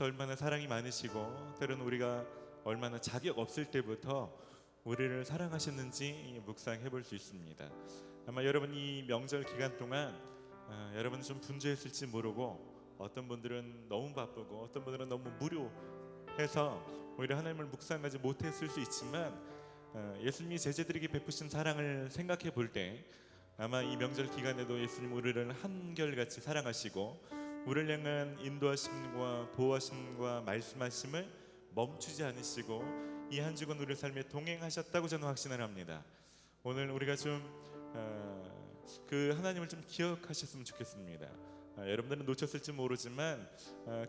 얼마나 사랑이 많으시고 때로는 우리가 얼마나 자격 없을 때부터 우리를 사랑하셨는지 묵상해 볼 수 있습니다. 아마 여러분 이 명절 기간 동안 여러분은 좀 분주했을지 모르고 어떤 분들은 너무 바쁘고 어떤 분들은 너무 무료해서 오히려 하나님을 묵상하지 못했을 수 있지만 예수님이 제자들에게 베푸신 사랑을 생각해 볼 때 아마 이 명절 기간에도 예수님 우리를 한결같이 사랑하시고 우리를 향한 인도하심과 보호하심과 말씀하심을 멈추지 않으시고 이 한 주간 우리 삶에 동행하셨다고 저는 확신을 합니다. 오늘 우리가 좀 그 하나님을 좀 기억하셨으면 좋겠습니다. 여러분들은 놓쳤을지 모르지만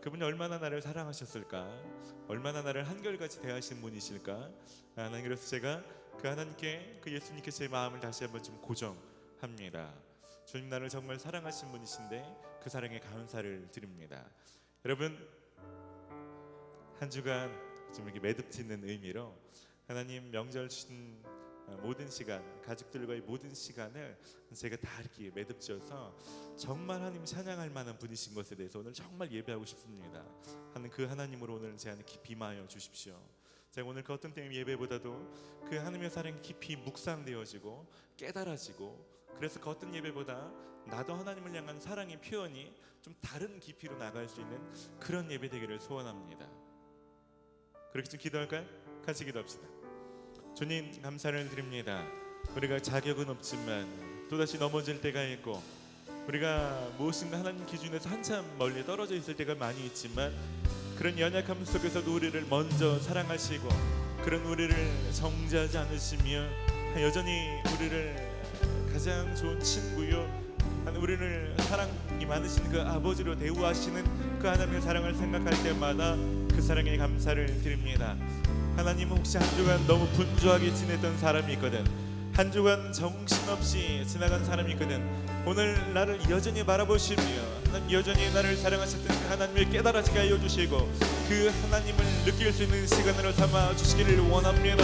그분이 얼마나 나를 사랑하셨을까, 얼마나 나를 한결같이 대하신 분이실까. 하나님, 그래서 제가 그 하나님께, 그 예수님께 제 마음을 다시 한번 좀 고정합니다. 주님, 나를 정말 사랑하신 분이신데 그 사랑에 감사를 드립니다. 여러분, 한 주간 좀 이렇게 매듭짓는 의미로 하나님 명절 주신 모든 시간, 가족들과의 모든 시간을 제가 다 이렇게 매듭지어서 정말 하나님 찬양할 만한 분이신 것에 대해서 오늘 정말 예배하고 싶습니다. 하는 그 하나님으로 오늘 제 안에 깊이 임하여 주십시오. 제가 오늘 그 어떤 때문에 예배보다도 그 하나님의 사랑이 깊이 묵상되어지고 깨달아지고, 그래서 그 어떤 예배보다 나도 하나님을 향한 사랑의 표현이 좀 다른 깊이로 나갈 수 있는 그런 예배 되기를 소원합니다. 그렇게 좀 기도할까요? 같이 기도합시다. 주님, 감사를 드립니다. 우리가 자격은 없지만 또다시 넘어질 때가 있고 우리가 무엇인가 하나님 기준에서 한참 멀리 떨어져 있을 때가 많이 있지만 그런 연약함 속에서도 우리를 먼저 사랑하시고 그런 우리를 정죄하지 않으시며 여전히 우리를 가장 좋은 친구요, 우리를 사랑이 많으신 그 아버지로 대우하시는 그 하나님의 사랑을 생각할 때마다 그 사랑에 감사를 드립니다. 하나님, 혹시 한 주간 너무 분주하게 지냈던 사람이 있거든, 한 주간 정신없이 지나간 사람이 있거든, 오늘 나를 여전히 바라보시며 하나님 여전히 나를 사랑하셨던 그 하나님을 깨달아지게 하여 주시고 그 하나님을 느낄 수 있는 시간으로 삼아 주시기를 원합니다.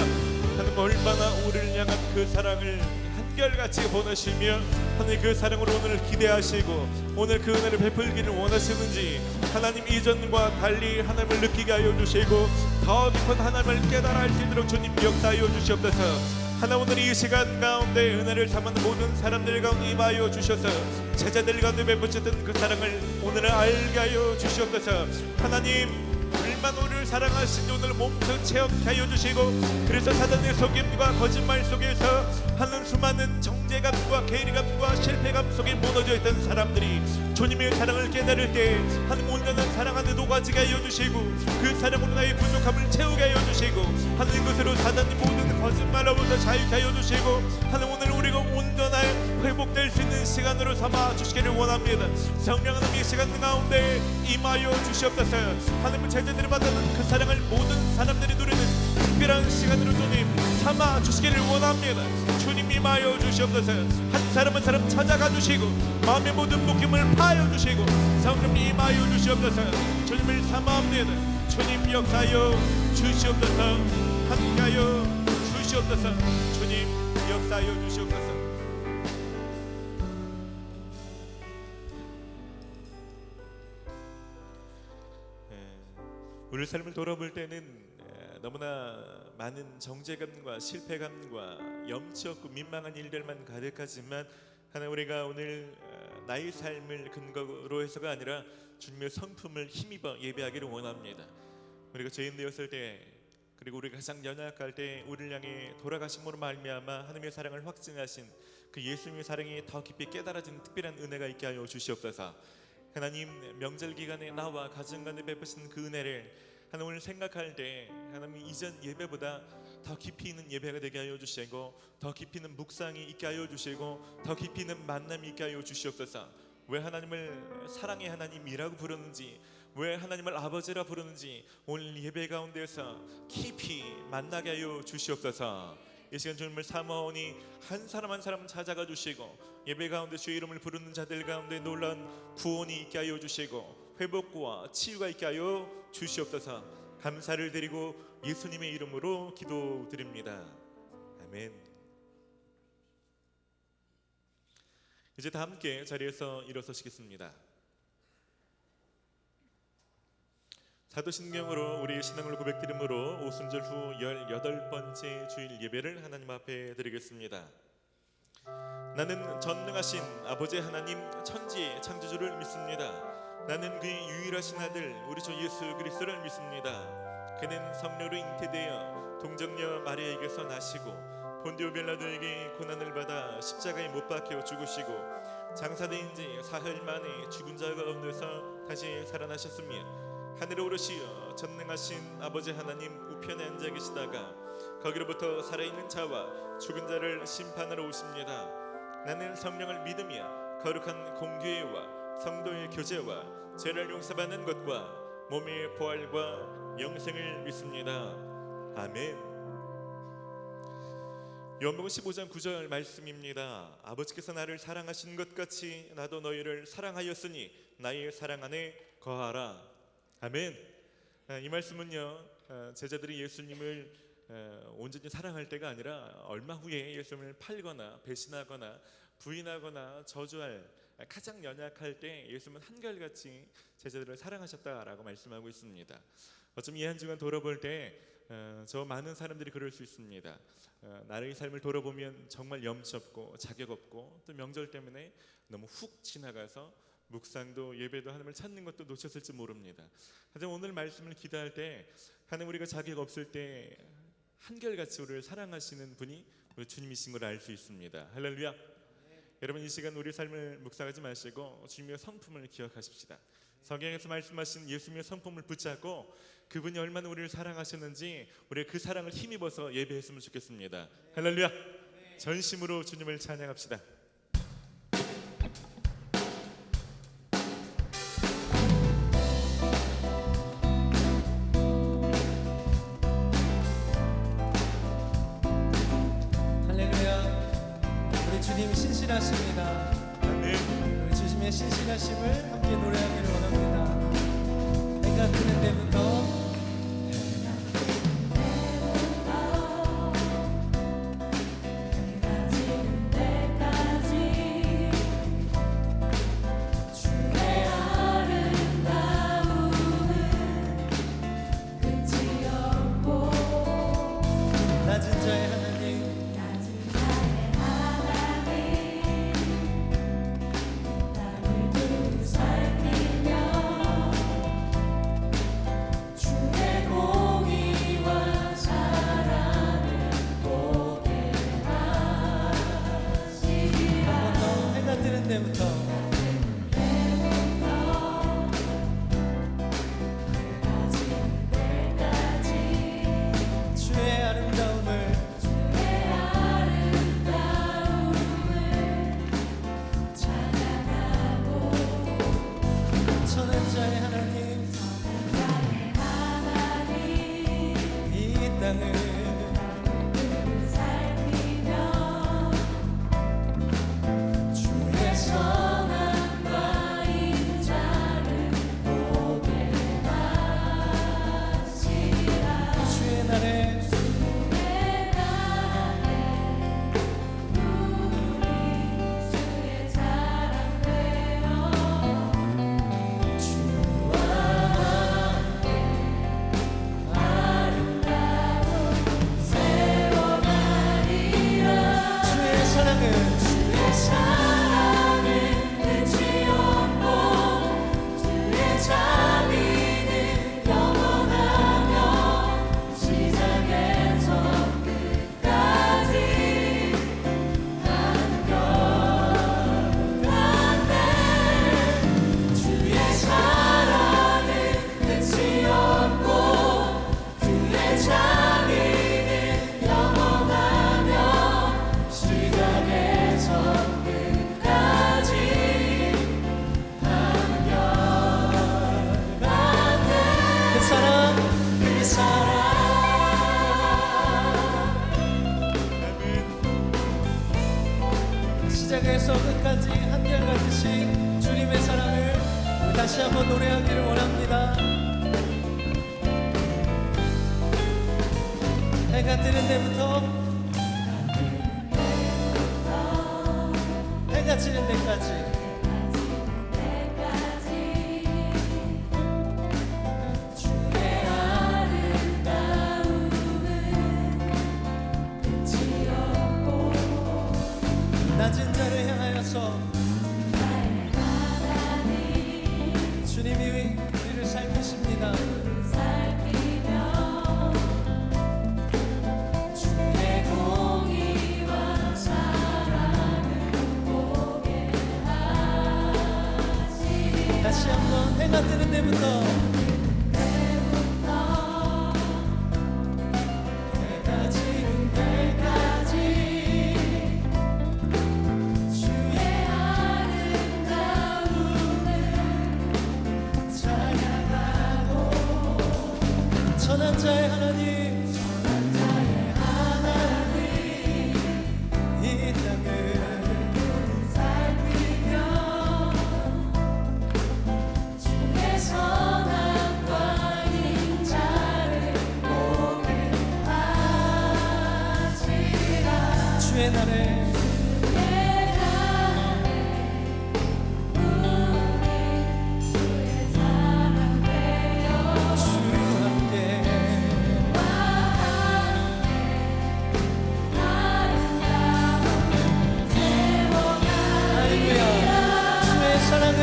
하나님, 얼마나 우리를 향한 그 사랑을 한결같이 보내시며 하나님 그 사랑으로 오늘 기대하시고 오늘 그 은혜를 베풀기를 원하시는지 하나님 이전과 달리 하나님을 느끼게 하여 주시고 더 깊은 하나님을 깨달아 알 수 있도록 주님 역사하여 주시옵소서. 하나, 오늘 이 시간 가운데 은혜를 삼은 모든 사람들 가운데 임하여 주셔서 제자들 가운데 베푸셨던 그 사랑을 오늘 알게 하여 주시옵소서. 하나님, 얼마나 우리를 사랑하신지 오늘 몸소 체험케 하여 주시고, 그래서 사단의 속임과 거짓말 속에서 하는 수많은 정죄감과 괴리감과 실패감 속에 무너져 있던 사람들이 주님의 사랑을 깨달을 때 하나님 온전한 사랑 안에 녹아지게 하여 주시고 그 사랑으로 나의 부족함을 채우게 하여 주시고 하나님, 그것으로 사단의 모든 거짓말로부터 자유케 하여 주시고 하나님, 오늘 우리가 온전한 회복될 수 있는 시간으로 삼아 주시기를 원합니다. 성령 하나님, 이 시간 가운데 임하여 주시옵소서. 하나님, 제자들이 받는 그 사랑을 모든 사람들이 누리는 특별한 시간으로 주님 삼아 주시기를 원합니다. 주님 임하여 주시옵소서. 한 사람 한 사람 찾아가 주시고 마음의 모든 묶임을 파여 주시고 성령 임하여 주시옵소서. 주님을 삼아옵니다. 주님 역사하여 주시옵소서. 함께하여 주시옵소서. 주님 역사하여 주시옵소서. 우리 삶을 돌아볼 때는 너무나 많은 정죄감과 실패감과 염치 없고 민망한 일들만 가득하지만 하나, 우리가 오늘 나의 삶을 근거로 해서가 아니라 주님의 성품을 힘입어 예배하기를 원합니다. 우리가 죄인 되었을 때, 그리고 우리가 가장 연약할 때 우리를 향해 돌아가심으로 말미암아 하나님의 사랑을 확증하신 그 예수님의 사랑이 더 깊이 깨달아진 특별한 은혜가 있게 하여 주시옵소서. 하나님, 명절 기간에 나와 가정 간에 베푸신 그 은혜를 하나님 오늘 생각할 때 하나님 이전 예배보다 더 깊이 있는 예배가 되게 하여 주시고 더 깊이 있는 묵상이 있게 하여 주시고 더 깊이 있는 만남이 있게 하여 주시옵소서. 왜 하나님을 사랑의 하나님이라고 부르는지, 왜 하나님을 아버지라 부르는지 오늘 예배 가운데서 깊이 만나게 하여 주시옵소서. 이 시간 주님을 사모하니 한 사람 한 사람 찾아가 주시고 예배 가운데 주의 이름을 부르는 자들 가운데 놀라운 구원이 있게 하여 주시고 회복과 치유가 있게 하여 주시옵소서. 감사를 드리고 예수님의 이름으로 기도드립니다. 아멘. 이제 다 함께 자리에서 일어서시겠습니다. 사도신경으로 우리의 신앙을 고백드림으로 오순절 후 18번째 주일 예배를 하나님 앞에 드리겠습니다. 나는 전능하신 아버지 하나님 천지의 창조주를 믿습니다. 나는 그의 유일하신 아들 우리 주 예수 그리스도를 믿습니다. 그는 성령으로 잉태되어 동정녀 마리아에게서 나시고 본디오 빌라도에게 고난을 받아 십자가에 못 박혀 죽으시고 장사된 지 사흘 만에 죽은 자 가운데서 다시 살아나셨으며 하늘에 오르시어 전능하신 아버지 하나님 우편에 앉아 계시다가 거기로부터 살아있는 자와 죽은 자를 심판하러 오십니다. 나는 성령을 믿으며 거룩한 공교회와 성도의 교제와 죄를 용서받는 것과 몸의 부활과 영생을 믿습니다. 아멘. 요한복음 15장 9절 말씀입니다. 아버지께서 나를 사랑하신 것 같이 나도 너희를 사랑하였으니 나의 사랑 안에 거하라. 아멘. 이 말씀은요, 제자들이 예수님을 온전히 사랑할 때가 아니라 얼마 후에 예수님을 팔거나 배신하거나 부인하거나 저주할 가장 연약할 때 예수님은 한결같이 제자들을 사랑하셨다라고 말씀하고 있습니다. 어쩜 이 한 주간 돌아볼 때 저 많은 사람들이 그럴 수 있습니다. 나의 삶을 돌아보면 정말 염치 없고 자격 없고 또 명절 때문에 너무 훅 지나가서 묵상도 예배도 하나님을 찾는 것도 놓쳤을지 모릅니다. 하지만 오늘 말씀을 기도할 때 하나님 우리가 자격 없을 때 한결같이 우리를 사랑하시는 분이 우리 주님이신 걸 알 수 있습니다. 할렐루야. 여러분 이 시간 우리 삶을 묵상하지 마시고 주님의 성품을 기억하십시다. 성경에서 말씀하신 예수님의 성품을 붙잡고 그분이 얼마나 우리를 사랑하셨는지 우리가 그 사랑을 힘입어서 예배했으면 좋겠습니다. 할렐루야. 전심으로 주님을 찬양합시다. 신실하십니다. 우리 주님의 신실하심을 함께 노래하기를 원합니다. 해가 뜨는 때부터 시작에서 끝까지 한결같이 주님의 사랑을 다시 한번 노래하기를 원합니다. 해가 뜨는 데부터 해가 지는 데까지 주의 살피며 주의 공의와 사랑을 보게 하시리. 다시 한번 해가 뜨는 데부터 해가 지는 때까지 주의 아름다움을 찬양하고 천한 자의 하나님 이 땅을 살피며 주의 선함과 인자를 보게 하시리라. 주의 날에 주 함께 할렐루야. 주의 사랑은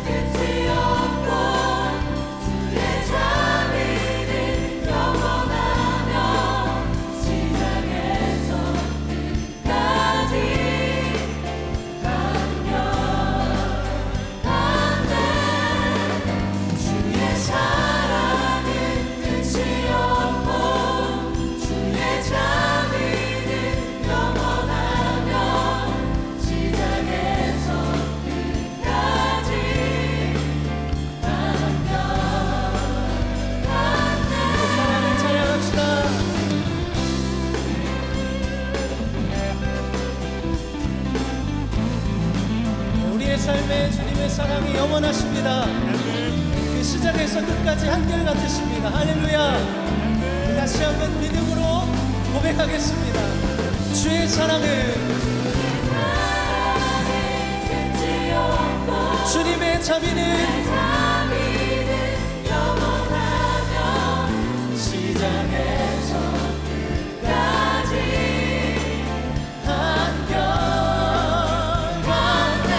끝이 없고 주의 자비는 영원하며 시작에서 끝까지 강렬한데 주의 사랑은 끝이 없고 주의 자비는 영원하며 시작에서 끝까지 그 사랑을 찬양합시다. 우리의 삶에 주님의 사랑이 영원하십니다. 그 시작에서 끝까지 한결같으십니다. 할렐루야. 다시 한번 믿음으로 고백하겠습니다. 주의 사랑은 끝이 없고 주님의 자비는 자비는 영원하며 시작에서 끝까지 한결같네.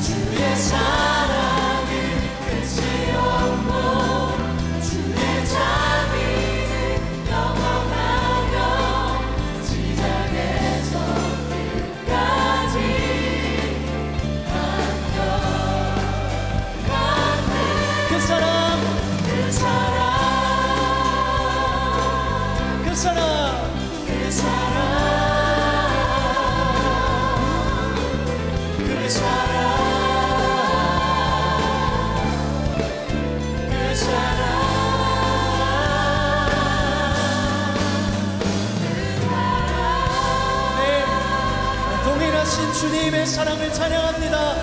주의 사랑은 끝이 없고 주의 자비는 영원하며 시작에서 끝까지 그 사랑 그 사랑 그 사랑 그 사랑 그 사랑 그 사랑 네, 동일하신 주님의 사랑을 찬양합니다.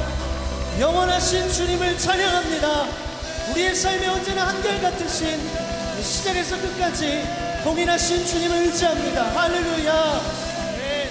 영원하신 주님을 찬양합니다. 우리의 삶에 언제나 한결같으신 시작에서 끝까지 동일하신 주님을 의지합니다. 할렐루야. 네.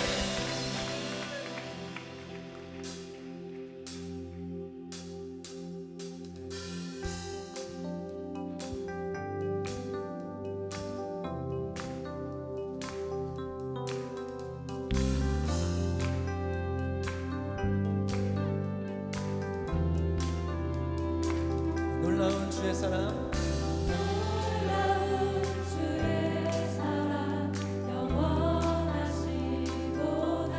놀라운 주의 사랑 놀라운 주의 사랑 영원하시도다.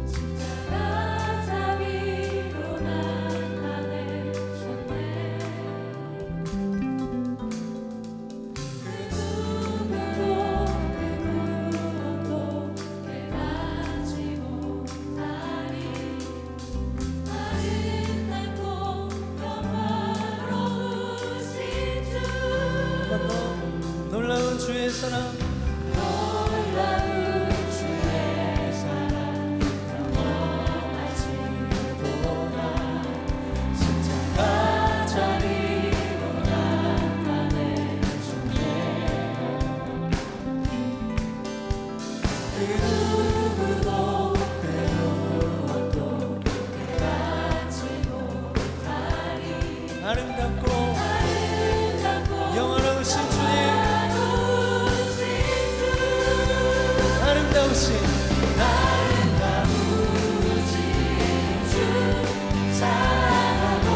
십자가 자비로 나타내셨네. 그 누구도 그 무엇도 깨닫지 못하리. 아름답고 영화로우신 주 놀라운 주의 사랑 놀라운 주의 사랑 영원하시도다. 십자가 자비로 나타내셨네. 그 누구도 그 무엇도 깨닫지 못하리. 아름답고 아름답고 영원하신 주님 영원하신 주 아름다우신 아름다우신 주 사랑하고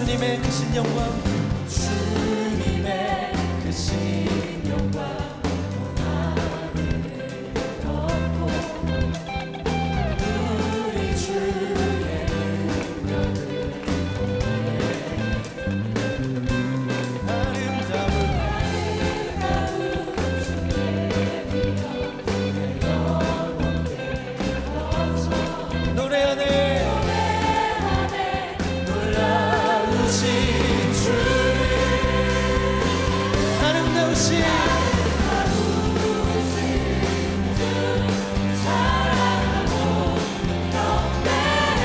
주님의 크신 영광 주님의 크신 영광 덮고 우리 주의 능력을 아름다운 노래하네 놀라우신 주님 아름다우신 사랑하고 경배해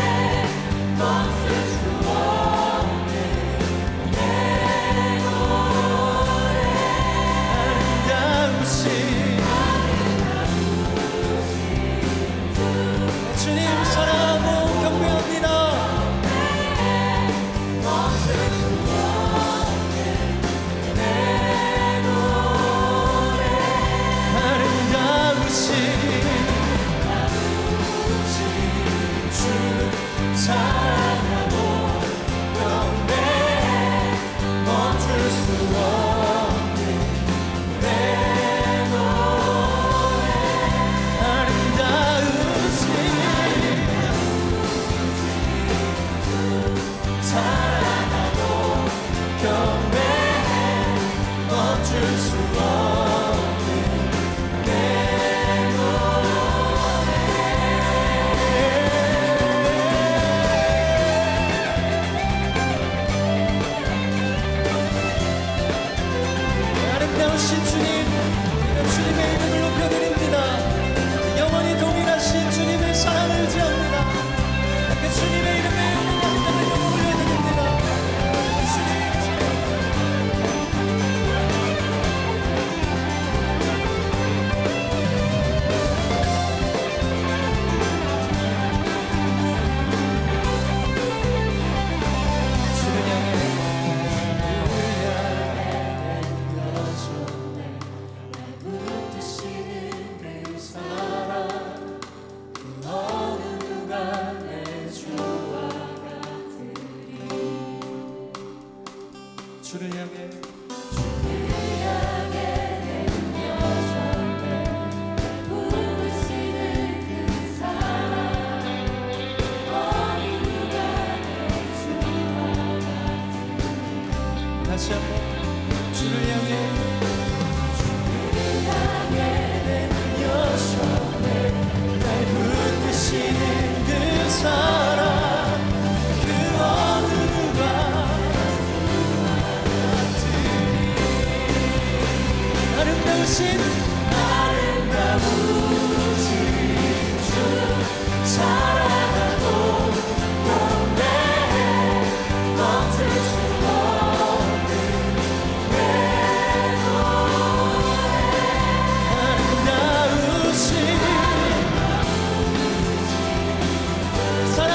멈출 수 없는 내 노래 아름다우신 주님 사랑하고 경배합니다 멈출 수 없는 내 노래 아름다우신 주 사랑하고 경배해 멈출 수 없는 내 노래 아름다우신 사랑하고 경배해 멈출 수 없는 내 아름다우신 주님 주님의 이름을 높여드립니다 영원히 동일하신 주님의 사랑을 의지합니다 그 주님의 이름에 영광을 올려드립니다 주를 붙드시는 그 사랑 그 어느 누가 내 주와 같으리 주를 향해 향해 내려졌네 붙드시는 그 사랑 어느 누가 내 주와 같으리 다시 한번 주를 향해 날 붙드시는 그 사랑 그 어느 누가 아름다우신 주 사랑하고 경배해 멈출 수 없는 내 노래 아름다우신 사랑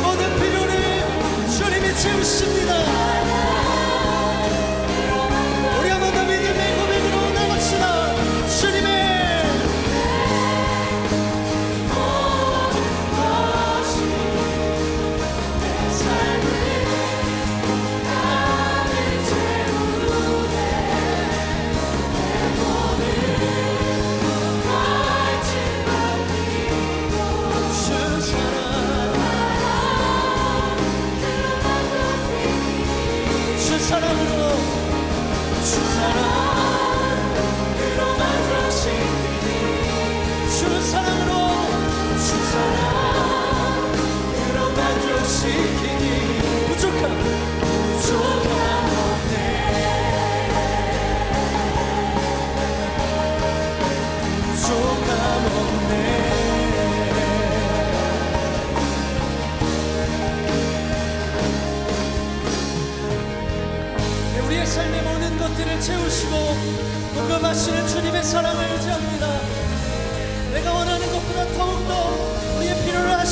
모든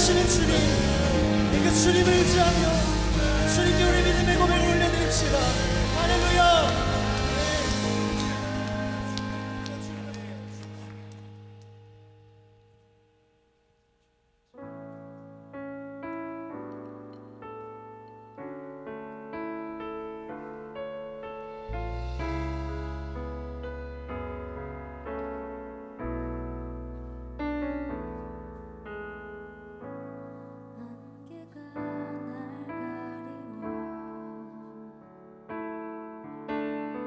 되시는 주님, 그 주님을 의지하며 주님께 우리 믿음의 고백을 올려드립시다. 할렐루야. 안개가 날 가리워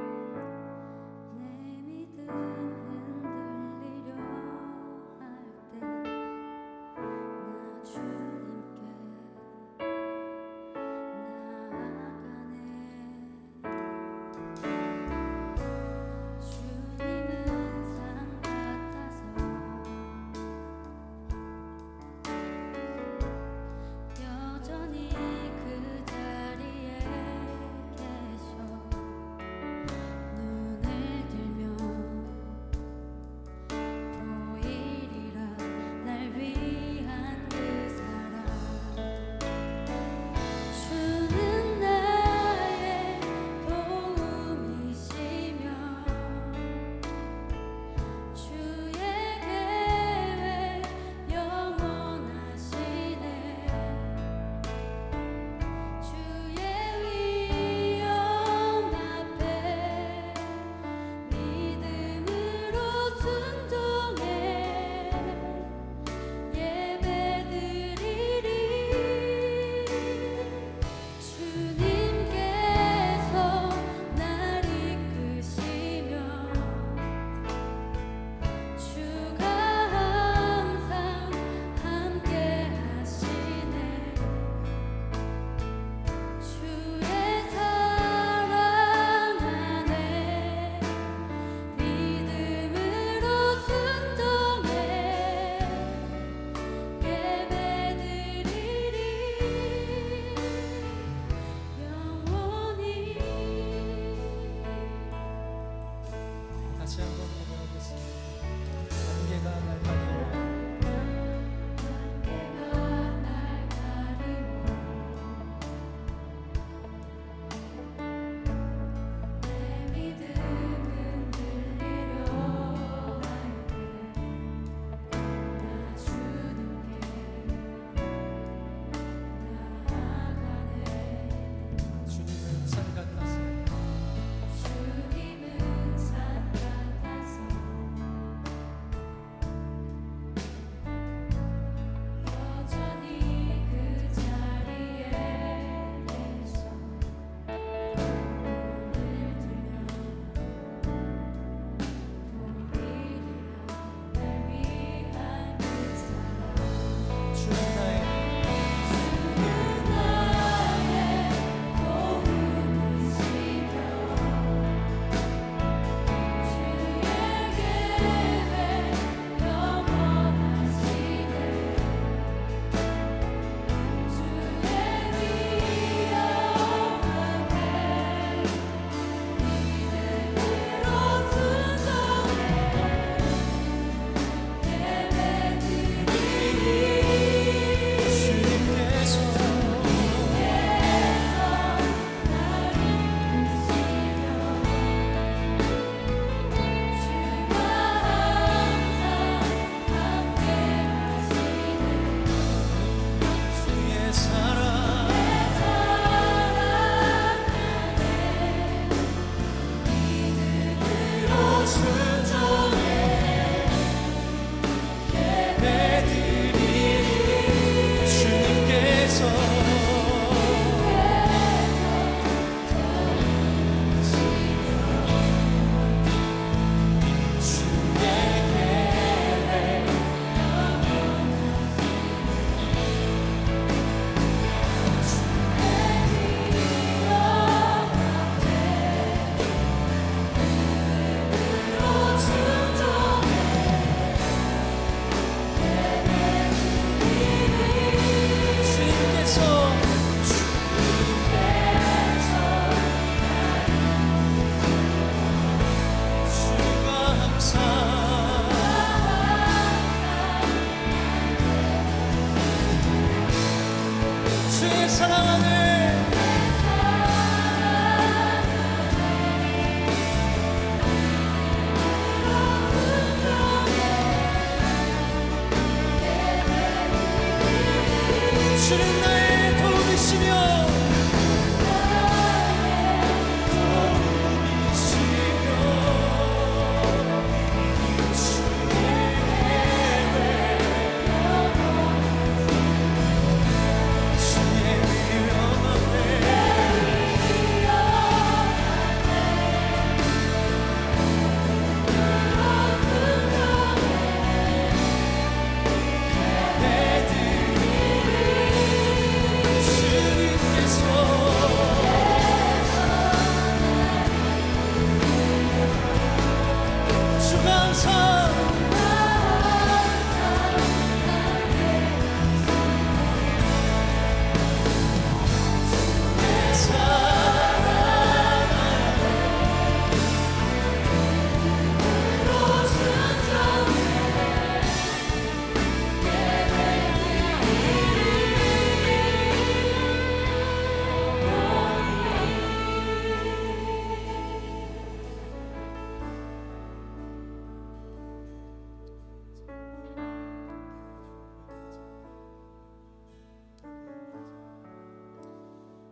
주는 나의 도움이시며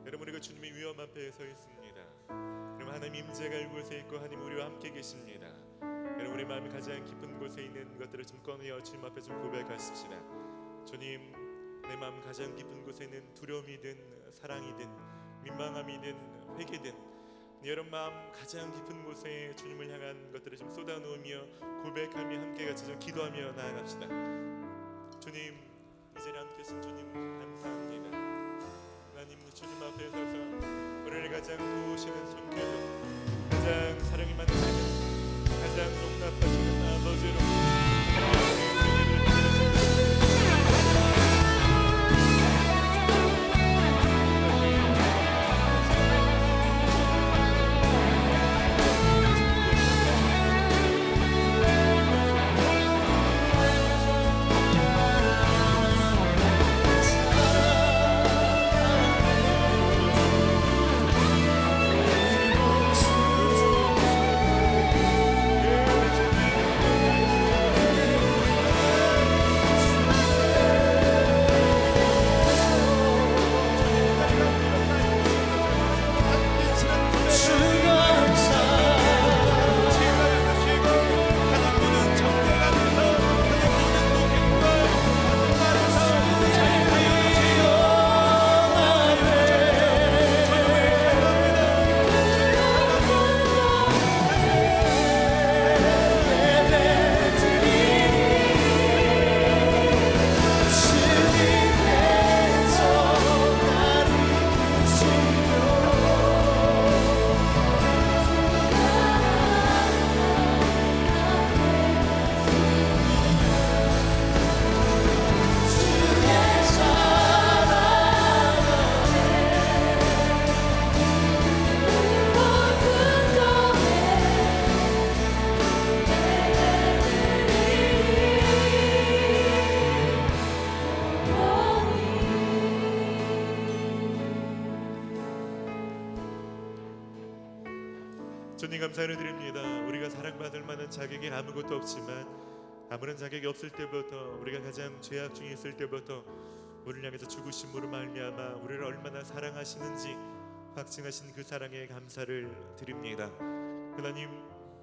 여러분, 우리가 주님의 위엄 앞에 서 있습니다. 그럼 하나님 임재가 이곳에 있고 하나님 우리와 함께 계십니다. 여러분, 우리 마음이 가장 깊은 곳에 있는 것들을 좀 꺼내어 주님 앞에 좀 고백하십시다. 주님, 내 마음 가장 깊은 곳에 있는 두려움이든 사랑이든 민망함이든 회개든 여러분 마음 가장 깊은 곳에 주님을 향한 것들을 좀 쏟아놓으며 고백하며 함께 같이 좀 기도하며 나아갑시다. 주님, 이 자리에 함께 계신 주님 감사합니다. 하나님, 주님 앞에 서서 우리를 가장 도우시는 손길로 가장 사랑이 많으시는 가장 용납하시는 아버지로 주님 감사를 드립니다. 우리가 사랑받을 만한 자격이 아무것도 없지만 아무런 자격이 없을 때부터 우리가 가장 죄악 중에 있을 때부터 우리를 향해서 죽으심으로 말미암아 우리를 얼마나 사랑하시는지 확증하신 그 사랑에 감사를 드립니다. 하나님,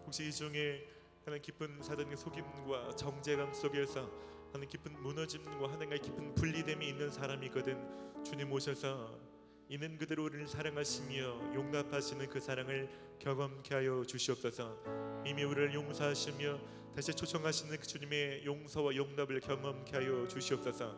혹시 이 중에 하나님 깊은 사단의 속임과 정죄감 속에서 하나님 깊은 무너짐과 하나님과의 깊은 분리됨이 있는 사람이 있거든. 주님 오셔서 있는 그대로 우리를 사랑하시며 용납하시는 그 사랑을 경험케 하여 주시옵소서. 이미 우리를 용서하시며 다시 초청하시는 그 주님의 용서와 용납을 경험케 하여 주시옵소서.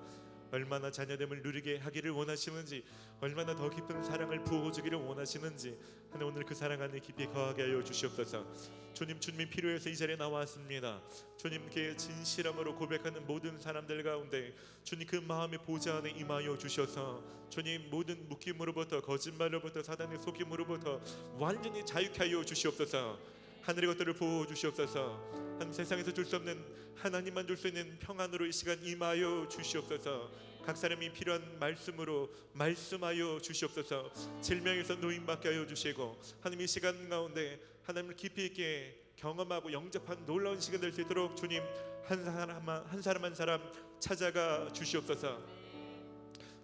얼마나 자녀됨을 누리게 하기를 원하시는지, 얼마나 더 깊은 사랑을 부어주기를 원하시는지 하나님 오늘 그 사랑 안에 깊이 거하게 하여 주시옵소서. 주님, 주님이 필요해서 이 자리에 나왔습니다. 주님께 진실함으로 고백하는 모든 사람들 가운데 주님 그 마음의 보좌 안에 임하여 주셔서 주님 모든 묶임으로부터 거짓말로부터 사단의 속임으로부터 완전히 자유케 하여 주시옵소서. 하늘의 것들을 보호 주시옵소서. 한 세상에서 줄 수 없는 하나님만 줄 수 있는 평안으로 이 시간 임하여 주시옵소서. 각 사람이 필요한 말씀으로 말씀하여 주시옵소서. 질병에서 노임받게 하여 주시고 하나님 이 시간 가운데 하나님을 깊이 있게 경험하고 영접한 놀라운 시간 될 수 있도록 주님 한 사람 한 사람 찾아가 주시옵소서.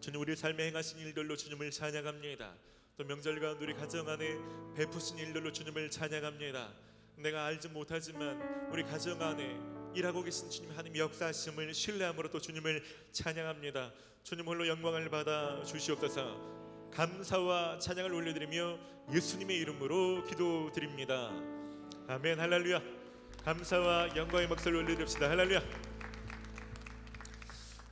주님, 우리 삶에 행하신 일들로 주님을 찬양합니다. 또 명절 가운데 우리 가정 안에 베푸신 일들로 주님을 찬양합니다. 내가 알지 못하지만 우리 가정 안에 일하고 계신 주님 하나님 역사하심을 신뢰함으로 또 주님을 찬양합니다. 주님 홀로 영광을 받아 주시옵소서. 감사와 찬양을 올려드리며 예수님의 이름으로 기도드립니다. 아멘. 할렐루야. 감사와 영광의 목소리를 올려드립시다. 할렐루야.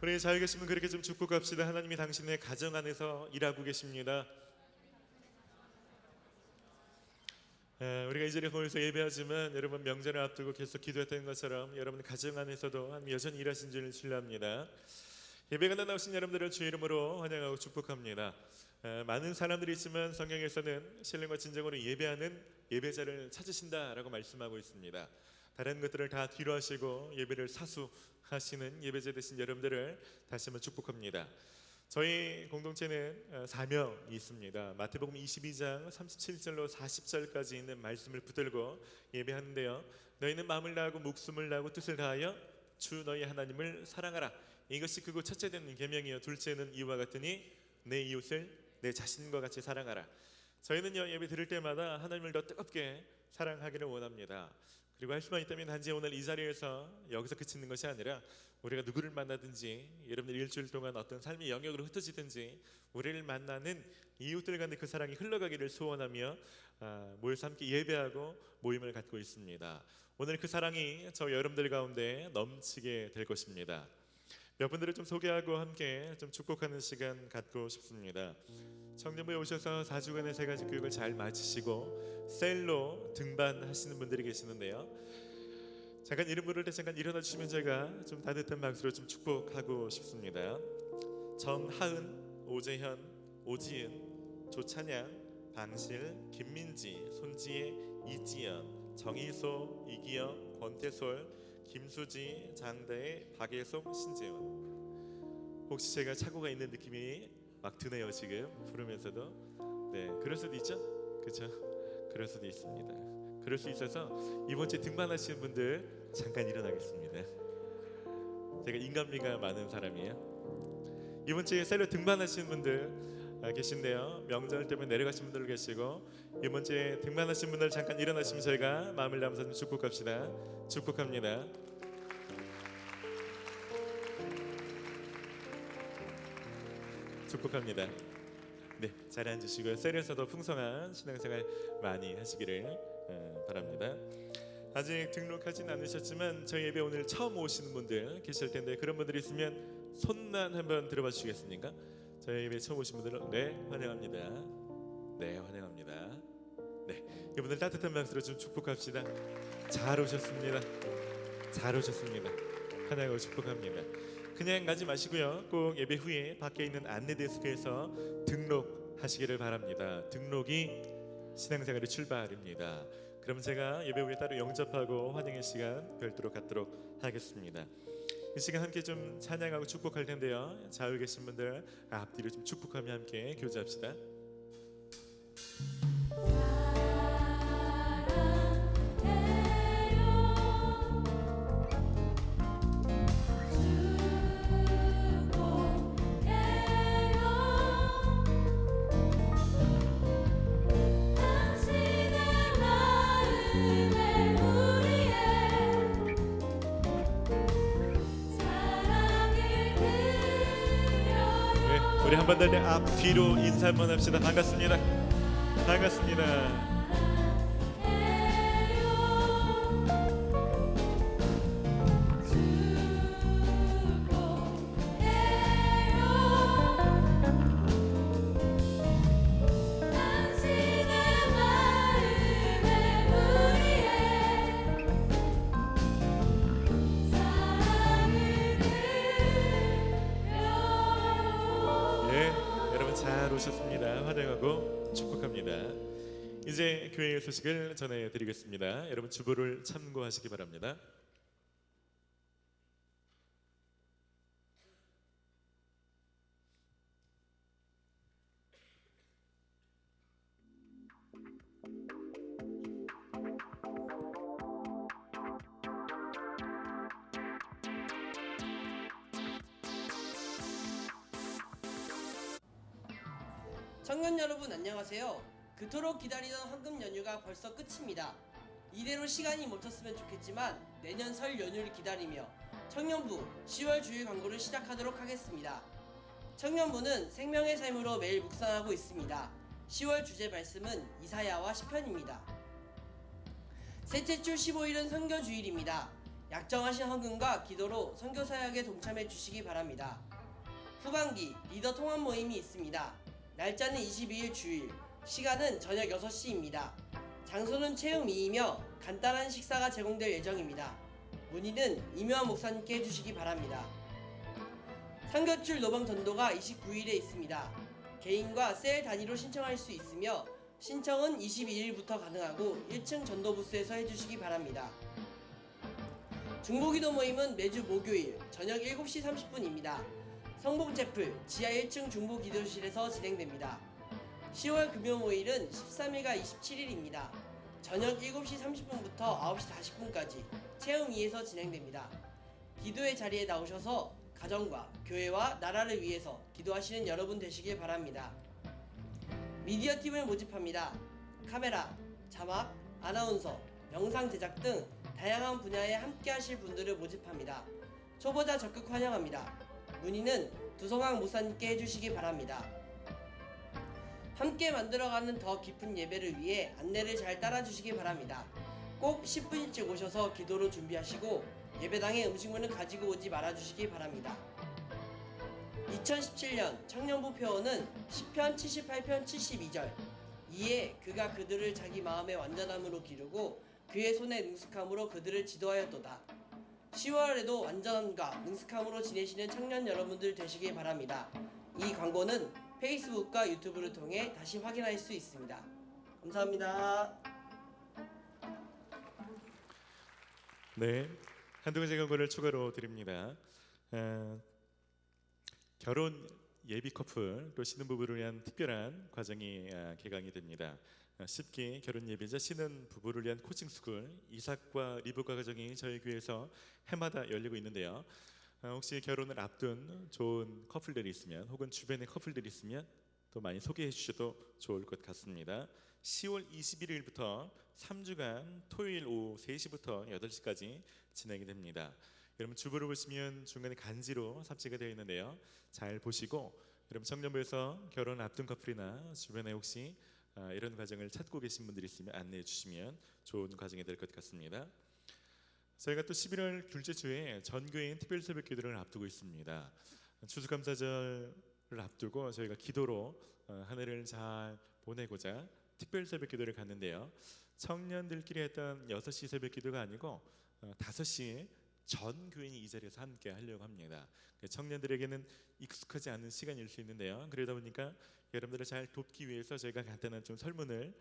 우리 잘 계시면 그렇게 좀 축복합시다. 하나님이 당신의 가정 안에서 일하고 계십니다. 우리가 이 자리에 모여서 예배하지만 여러분 명절을 앞두고 계속 기도했던 것처럼 여러분 가정 안에서도 하나님 여전히 일하신 줄을 신뢰합니다. 예배가 나오신 여러분들을 주의 이름으로 환영하고 축복합니다. 많은 사람들이 있지만 성경에서는 신령과 진정으로 예배하는 예배자를 찾으신다라고 말씀하고 있습니다. 다른 것들을 다 뒤로 하시고 예배를 사수하시는 예배자 되신 여러분들을 다시 한번 축복합니다. 저희 공동체는 사명이 있습니다. 마태복음 22장 37절로 40절까지 있는 말씀을 붙들고 예배하는데요. 너희는 마음을 다하고 목숨을 다하고 뜻을 다하여 주 너희 하나님을 사랑하라. 이것이 크고 첫째 되는 계명이요 둘째는 이와 같으니 내 이웃을 내 자신과 같이 사랑하라. 저희는요 예배 드릴 때마다 하나님을 더 뜨겁게 사랑하기를 원합니다. 그리고 할 수만 있다면 단지 오늘 이 자리에서 여기서 그치는 것이 아니라 우리가 누구를 만나든지 여러분들 일주일 동안 어떤 삶의 영역으로 흩어지든지 우리를 만나는 이웃들 간의 그 사랑이 흘러가기를 소원하며 모여서 함께 예배하고 모임을 갖고 있습니다. 오늘 그 사랑이 저 여러분들 가운데 넘치게 될 것입니다. 몇 분들을 좀 소개하고 함께 좀 축복하는 시간 갖고 싶습니다. 청년부에 오셔서 4주간의 세 가지 교육을 잘 마치시고 셀로 등반하시는 분들이 계시는데요. 잠깐 이름 부를 때 잠깐 일어나 주시면 제가 좀 따뜻한 박수로 좀 축복하고 싶습니다. 정하은, 오재현, 오지은, 조찬양, 방실, 김민지, 손지혜, 이지연, 정희소, 이기영, 권태솔, 김수지, 장다혜, 박예송, 신재훈. 혹시 제가 착오가 있는 느낌이 막 드네요 지금 부르면서도. 네, 그럴 수도 있죠, 그렇죠? 그럴 수도 있습니다. 그럴 수 있어서 이번 주에 등반하시는 분들 잠깐 일어나겠습니다. 제가 인간미가 많은 사람이에요. 이번 주에 셀로 등반하시는 분들 계신데요. 명절 때문에 내려가신 분들 계시고 이번 주에 등반하신 분들 잠깐 일어나시면 저희가 마음을 담아서 좀 축복합시다. 축복합니다. 축복합니다. 네, 잘 앉으시고요. 셀에서도 풍성한 신앙생활 많이 하시기를 바랍니다. 아직 등록하진 않으셨지만 저희 예배 오늘 처음 오시는 분들 계실 텐데 그런 분들이 있으면 손만 한번 들어봐 주시겠습니까? 저희 예배 처음 오신 분들은 네, 환영합니다. 네, 환영합니다. 네, 이분들 따뜻한 박수로 좀 축복합시다. 잘 오셨습니다. 잘 오셨습니다. 환영하고 축복합니다. 그냥 가지 마시고요. 꼭 예배 후에 밖에 있는 안내 데스크에서 등록하시기를 바랍니다. 등록이 신앙생활의 출발입니다. 그럼 제가 예배 후에 따로 영접하고 환영의 시간 별도로 갖도록 하겠습니다. 이 시간 함께 좀 찬양하고 축복할 텐데요. 좌우에 계신 분들 앞뒤로 좀 축복하며 함께 교제합시다. 우리 한 번 더 앞뒤로 인사 한번 합시다. 반갑습니다. 반갑습니다. 잘 오셨습니다. 환영하고 축복합니다. 이제 교회의 소식을 전해드리겠습니다. 여러분 주보를 참고하시기 바랍니다. 청년 여러분 안녕하세요. 그토록 기다리던 황금 연휴가 벌써 끝입니다. 이대로 시간이 멈췄으면 좋겠지만 내년 설 연휴를 기다리며 청년부 10월 주일 광고를 시작하도록 하겠습니다. 청년부는 생명의 삶으로 매일 묵상하고 있습니다. 10월 주제 말씀은 이사야와 시편입니다. 셋째 주 15일은 선교주일입니다. 약정하신 헌금과 기도로 선교 사역에 동참해 주시기 바랍니다. 후반기 리더 통합 모임이 있습니다. 날짜는 22일 주일, 시간은 저녁 6시입니다. 장소는 체험2이며 간단한 식사가 제공될 예정입니다. 문의는 이묘한 목사님께 해주시기 바랍니다. 선교출 노방 전도가 29일에 있습니다. 개인과 셀 단위로 신청할 수 있으며 신청은 22일부터 가능하고 1층 전도부스에서 해주시기 바랍니다. 중보기도 모임은 매주 목요일 저녁 7시 30분입니다. 성봉채플 지하 1층 중보기도실에서 진행됩니다. 10월 금요모일은 13일과 27일입니다. 저녁 7시 30분부터 9시 40분까지 체험2에서 진행됩니다. 기도의 자리에 나오셔서 가정과 교회와 나라를 위해서 기도하시는 여러분 되시길 바랍니다. 미디어팀을 모집합니다. 카메라, 자막, 아나운서, 영상 제작 등 다양한 분야에 함께하실 분들을 모집합니다. 초보자 적극 환영합니다. 문의는 두성왕 목사님께 해주시기 바랍니다. 함께 만들어가는 더 깊은 예배를 위해 안내를 잘 따라주시기 바랍니다. 꼭 10분 일찍 오셔서 기도로 준비하시고 예배당에 음식물은 가지고 오지 말아주시기 바랍니다. 2017년 청년부 표어는 시편 78편 72절 이에 그가 그들을 자기 마음의 완전함으로 기르고 그의 손의 능숙함으로 그들을 지도하였도다. 10월에도 완전함과 능숙함으로 지내시는 청년 여러분들 되시길 바랍니다. 이 광고는 페이스북과 유튜브를 통해 다시 확인할 수 있습니다. 감사합니다. 네, 한두 가지 광고를 추가로 드립니다. 결혼 예비 커플 또 신혼부부를 위한 특별한 과정이 개강이 됩니다. 쉽게 결혼 예비자 신혼부부를 위한 코칭스쿨 이삭과 리브가 과정이 저희 교회에서 해마다 열리고 있는데요. 혹시 결혼을 앞둔 좋은 커플들이 있으면 혹은 주변에 커플들이 있으면 또 많이 소개해 주셔도 좋을 것 같습니다. 10월 21일부터 3주간 토요일 오후 3시부터 8시까지 진행이 됩니다. 여러분 주보를 보시면 중간에 간지로 삽입가 되어 있는데요. 잘 보시고 여러분 청년부에서 결혼 앞둔 커플이나 주변에 혹시 이런 과정을 찾고 계신 분들이 있으면 안내해 주시면 좋은 과정이 될 것 같습니다. 저희가 또 11월 둘째 주에 전교인 특별 새벽 기도를 앞두고 있습니다. 추수감사절을 앞두고 저희가 기도로 한 해를 잘 보내고자 특별 새벽 기도를 갔는데요. 청년들끼리 했던 6시 새벽 기도가 아니고 5시에 전 교인이 이 자리에서 함께 하려고 합니다. 청년들에게는 익숙하지 않은 시간일 수 있는데요. 그러다 보니까 여러분들을 잘 돕기 위해서 저희가 간단한 좀 설문을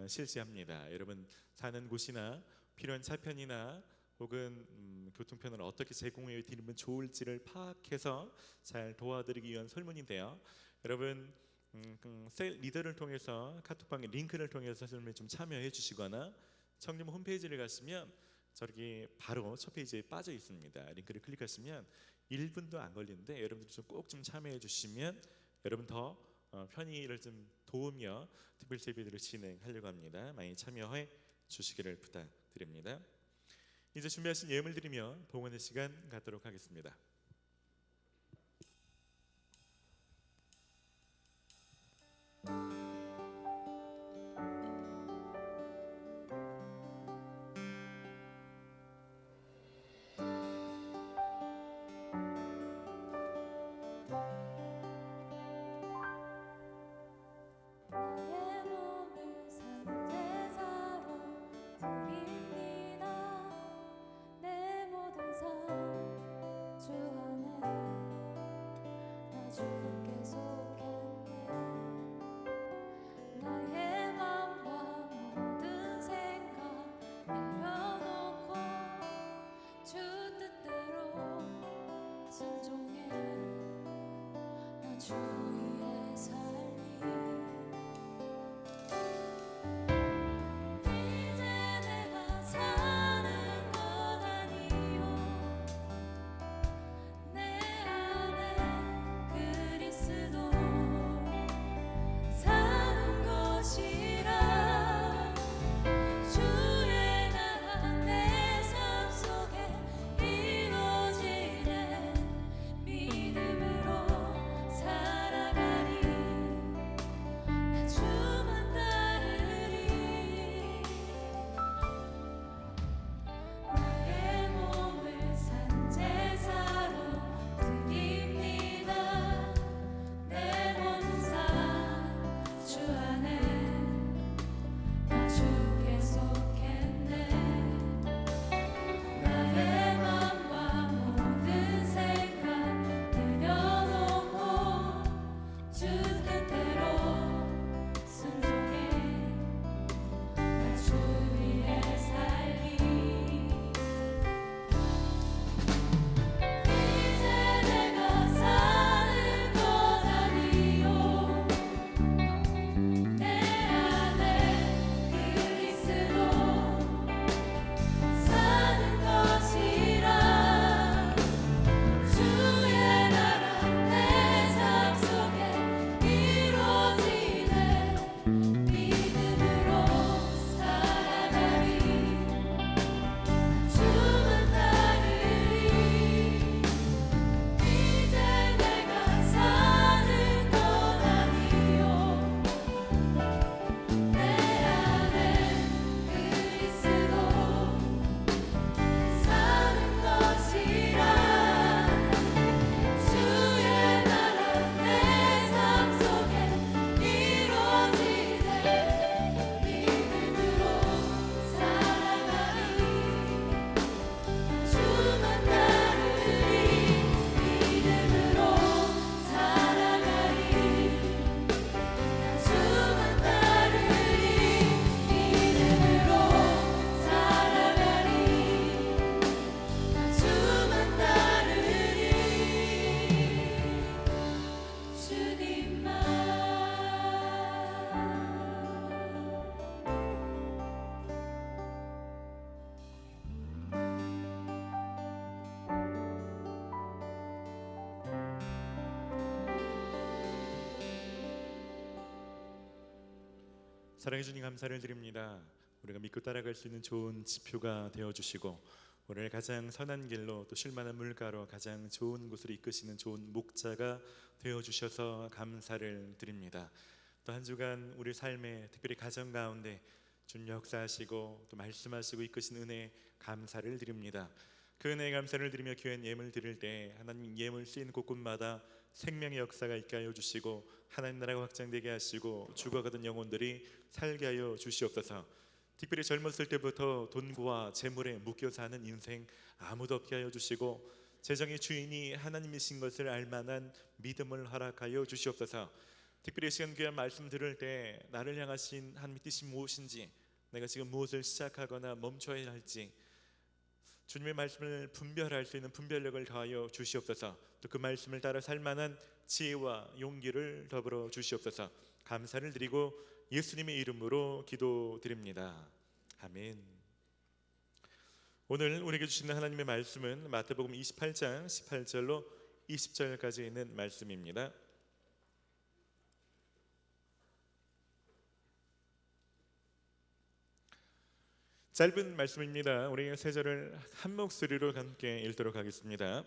실시합니다. 여러분 사는 곳이나 필요한 차편이나 혹은 교통편을 어떻게 제공해 드리면 좋을지를 파악해서 잘 도와드리기 위한 설문인데요. 여러분 셀 리더를 통해서 카톡방에 링크를 통해서 설문에 좀 참여해 주시거나 청년 홈페이지를 가시면 저기 바로 첫 페이지에 빠져 있습니다. 링크를 클릭하시면 1분도 안 걸리는데 여러분들이 좀 꼭 좀 참여해 주시면 여러분 더 편의를 좀 도우며 특별 예배들을 진행하려고 합니다. 많이 참여해 주시기를 부탁드립니다. 이제 준비하신 예물 드리며 봉헌의 시간 갖도록 하겠습니다. 나의 몸을 산제사로 드립니다. 내 모든 삶 주 안에 나 주께 속했네. 나의 맘과 모든 생각 내려놓고 주 뜻대로 순종해. 나 주 위에 살리. 이제 내가 사는 것 아니요 내 안에 그리스도 사 사랑해 주님 감사를 드립니다. 우리가 믿고 따라갈 수 있는 좋은 지표가 되어주시고 오늘 가장 선한 길로 또 쉴만한 물가로 가장 좋은 곳으로 이끄시는 좋은 목자가 되어주셔서 감사를 드립니다. 또 한 주간 우리 삶의 특별히 가정 가운데 주님 역사하시고 또 말씀하시고 이끄신 은혜 감사를 드립니다. 그 은혜에 감사를 드리며 교회 예물 드릴 때 하나님 예물 쓰이는 곳곳마다 생명의 역사가 있게 하여 주시고 하나님 나라가 확장되게 하시고 죽어가던 영혼들이 살게 하여 주시옵소서. 특별히 젊었을 때부터 돈과 재물에 묶여 사는 인생 아무도 없게 하여 주시고 재정의 주인이 하나님이신 것을 알만한 믿음을 허락하여 주시옵소서. 특별히 시간 귀한 말씀 들을 때 나를 향하신 하나님의 뜻이 무엇인지, 내가 지금 무엇을 시작하거나 멈춰야 할지 주님의 말씀을 분별할 수 있는 분별력을 더하여 주시옵소서. 또 그 말씀을 따라 살 만한 지혜와 용기를 더불어 주시옵소서. 감사를 드리고 예수님의 이름으로 기도드립니다. 아멘. 오늘 우리에게 주시는 하나님의 말씀은 마태복음 28장 18절로 20절까지 있는 말씀입니다. 짧은 말씀입니다. 우리 세 절을 한 목소리로 함께 읽도록 하겠습니다.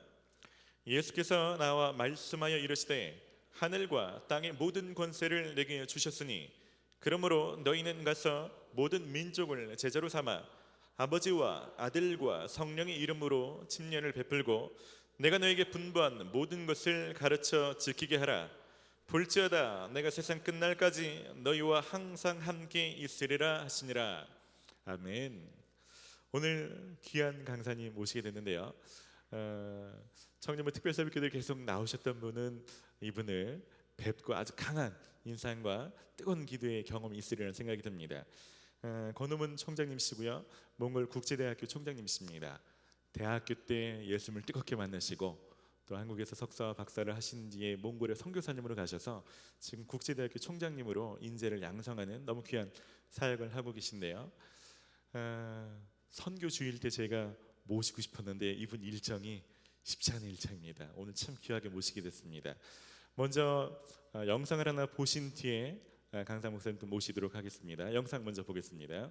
예수께서 나와 말씀하여 이르시되 하늘과 땅의 모든 권세를 내게 주셨으니 그러므로 너희는 가서 모든 민족을 제자로 삼아 아버지와 아들과 성령의 이름으로 침례를 베풀고 내가 너에게 분부한 모든 것을 가르쳐 지키게 하라. 볼지어다 내가 세상 끝날까지 너희와 항상 함께 있으리라 하시니라. 아멘. 오늘 귀한 강사님 모시게 됐는데요. 청년부 특별사역교회 계속 나오셨던 분은 이분을 뵙고 아주 강한 인상과 뜨거운 기도의 경험이 있으리라는 생각이 듭니다. 권우문 총장님이시고요, 몽골 국제대학교 총장님이십니다. 대학교 때 예수님을 뜨겁게 만나시고 또 한국에서 석사와 박사를 하신 뒤에 몽골의 선교사님으로 가셔서 지금 국제대학교 총장님으로 인재를 양성하는 너무 귀한 사역을 하고 계신데요. 선교 주일 때 제가 모시고 싶었는데 이분 일정이 쉽지 않은 일정입니다. 오늘 참 귀하게 모시게 됐습니다. 먼저 영상을 하나 보신 뒤에 강사 목사님 또 모시도록 하겠습니다. 영상 먼저 보겠습니다.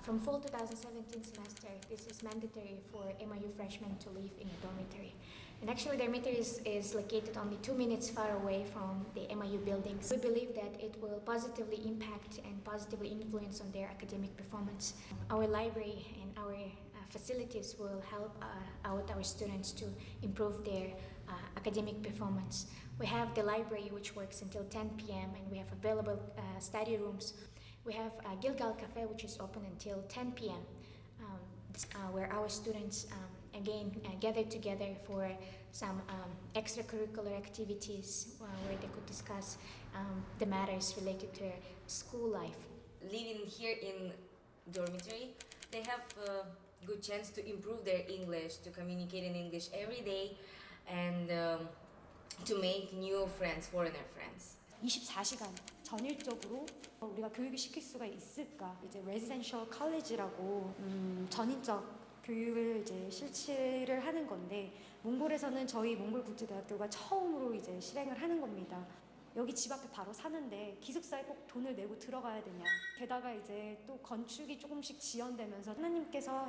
From fall 2017 semester, this is mandatory for MIU freshmen to live in a dormitory. And actually, the dormitory is located only 2 minutes far away from the MIU buildings. We believe that it will positively impact and positively influence on their academic performance. Our library and our facilities will help out our students to improve their academic performance. We have the library which works until 10 p.m. and we have available study rooms. We have Gilgal Cafe, which is open until 10 p.m., where our students again gather together for some extracurricular activities where they could discuss the matters related to their school life. Living here in dormitory, they have a good chance to improve their English, to communicate in English every day, and to make new friends, foreigner friends. 24시간 전일적으로 우리가 교육을 시킬 수가 있을까? 이제 레지던셜 컬리지라고 전인적 교육을 이제 실시를 하는 건데 몽골에서는 저희 몽골 국제대학교가 처음으로 이제 실행을 하는 겁니다. 여기 집 앞에 바로 사는데 기숙사에 꼭 돈을 내고 들어가야 되냐? 게다가 이제 또 건축이 조금씩 지연되면서 하나님께서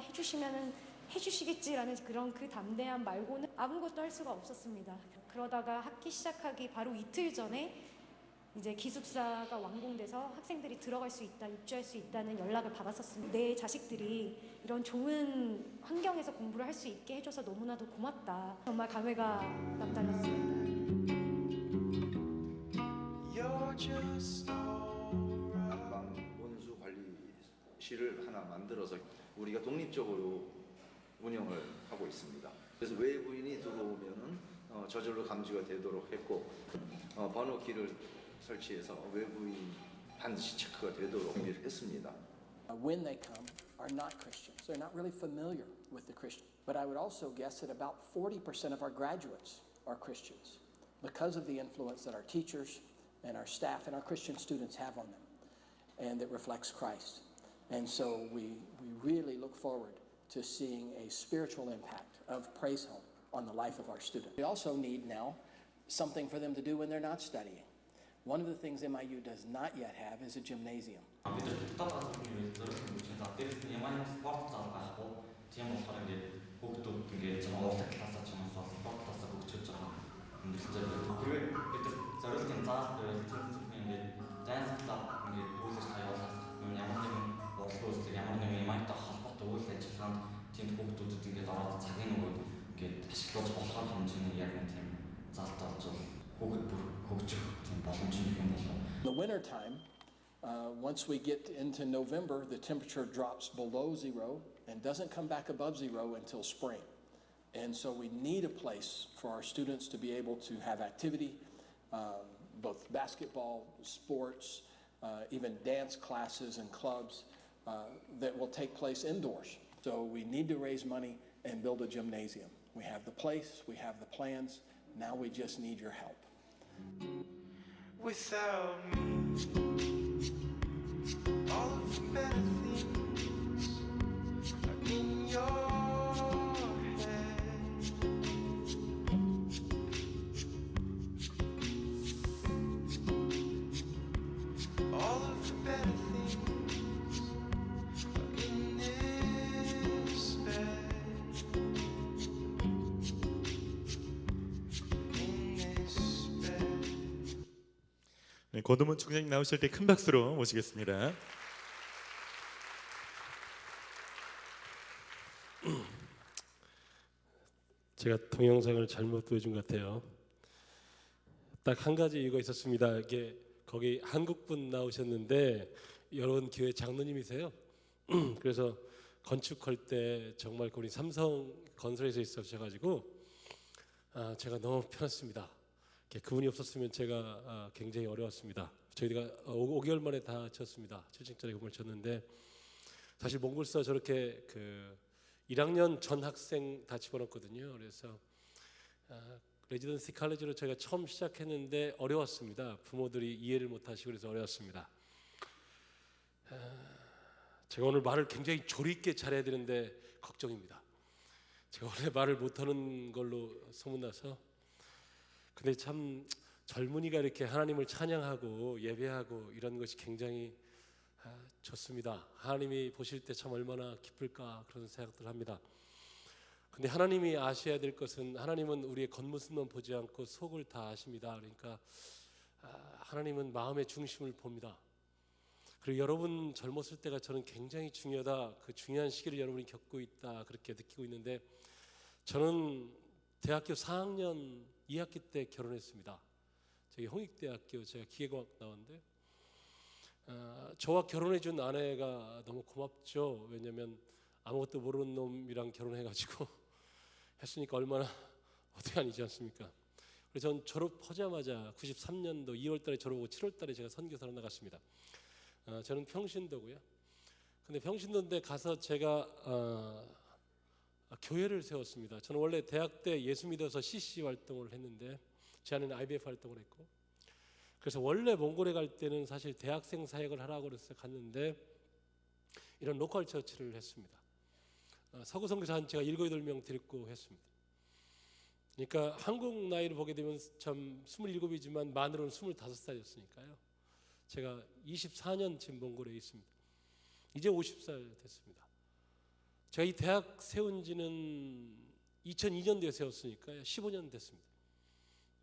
해주시겠지라는 그런 그 담대함 말고는 아무것도 할 수가 없었습니다. 그러다가 학기 시작하기 바로 이틀 전에 이제 기숙사가 완공돼서 학생들이 들어갈 수 있다, 입주할 수 있다는 연락을 받았었습니다. 내 자식들이 이런 좋은 환경에서 공부를 할 수 있게 해줘서 너무나도 고맙다. 정말 감회가 남달랐습니다. 난방 원수 관리실을 하나 만들어서 우리가 독립적으로 운영을 하고 있습니다. 그래서 외부인이 들어오면은 저절로 감지가 되도록 했고 번호키를 설치해서 외부인 반드시 체크가 되도록 준비를 했습니다. When they come are not Christians. They're not really familiar with the Christian. But I would also guess that about 40% of our graduates are Christians because of the influence that our teachers and our staff and our Christian students have on them, and that reflects Christ. And so we really look forward to seeing a spiritual impact of Praise Home on the life of our students. We also need now something for them to do when they're not studying. One of the things MIU does not yet have is a gymnasium. бид нар дотоод газрын үйлдвэр үүсгэж байгаа. Дээрээс нь ямар спорт зал байхгүй. Тийм болохоор ингээд хүүхдүүд ингээд жоохон уурлаг талаасаа ч юм уу спорт талаасаа хөгжиж байгаа хөндлөлтөөр байдаг. Хэрвээ бид нар зориултын заал байвал тийм зүйлний ингээд данс клуб ингээд үйлдвэж хаягуулах ямар нэгэн бодлого үүсгэх ямар нэгэн юмтай холбоотой үйл ажиллагаанд тийм хүүхдүүдэд ингээд ороод цагийн нөгөө ингээд ашиглаж болохоор хэмжээний яг нэг тийм заалтай болж хүүхэд бүр хөгжих тийм боломж нэг юм болов. In the winter time, once we get into November, the temperature drops below zero and doesn't come back above zero until spring. And so we need a place for our students to be able to have activity, both basketball, sports, even dance classes and clubs that will take place indoors. So we need to raise money and build a gymnasium. We have the place, we have the plans, now we just need your help. Without me, all of the better things are in your head. All of the better things are in this bed. In this bed. 네, 고도문 총장님 나오실 때 큰 박수로 모시겠습니다. 제가 동영상을 잘못 보여준 것 같아요. 딱 한 가지 이유가 있었습니다. 이게 거기 한국분 나오셨는데 여러분 교회 장로님이세요. 그래서 건축할 때 정말 우리 삼성 건설에서 있으셔가지고 제가 너무 편했습니다. 그분이 없었으면 제가 굉장히 어려웠습니다. 저희가 5개월 만에 다 쳤습니다. 7층짜리 건물 쳤는데 사실 몽골서 저렇게 1학년 전 학생 다 집어넣었거든요. 그래서 레지던시 칼리지로 저희가 처음 시작했는데 어려웠습니다. 부모들이 이해를 못하시고 그래서 어려웠습니다. 제가 오늘 말을 굉장히 조리 있게 잘해야 되는데 걱정입니다. 제가 원래 말을 못하는 걸로 소문나서 근데 참 젊은이가 이렇게 하나님을 찬양하고 예배하고 이런 것이 굉장히 좋습니다. 하나님이 보실 때 참 얼마나 기쁠까 그런 생각들 합니다. 근데 하나님이 아셔야 될 것은 하나님은 우리의 겉모습만 보지 않고 속을 다 아십니다. 그러니까 하나님은 마음의 중심을 봅니다. 그리고 여러분 젊었을 때가 저는 굉장히 중요하다. 그 중요한 시기를 여러분이 겪고 있다 그렇게 느끼고 있는데 저는 대학교 4학년 2학기 때 결혼했습니다. 저기 홍익대학교 제가 기계공학 나왔는데 저와 결혼해준 아내가 너무 고맙죠. 왜냐하면 아무것도 모르는 놈이랑 결혼해가지고 했으니까 얼마나 어떡하니지 않습니까? 그래서 전 졸업하자마자 93년도 2월달에 졸업하고 7월달에 제가 선교사로 나갔습니다. 저는 평신도고요. 근데 평신도인데 가서 제가 교회를 세웠습니다. 저는 원래 대학 때 예수 믿어서 CC 활동을 했는데 제 안에는 IBF 활동을 했고 그래서 원래 몽골에 갈 때는 사실 대학생 사역을 하라고 그래서 갔는데 이런 로컬 처치를 했습니다. 서구 선교사 한 제가 7, 8명 데리고 했습니다. 그러니까 한국 나이를 보게 되면 참 27이지만 만으로는 25살이었으니까요. 제가 24년 지금 몽골에 있습니다. 이제 50살 됐습니다. 제가 이 대학 세운 지는 2002년도에 세웠으니까요. 15년 됐습니다.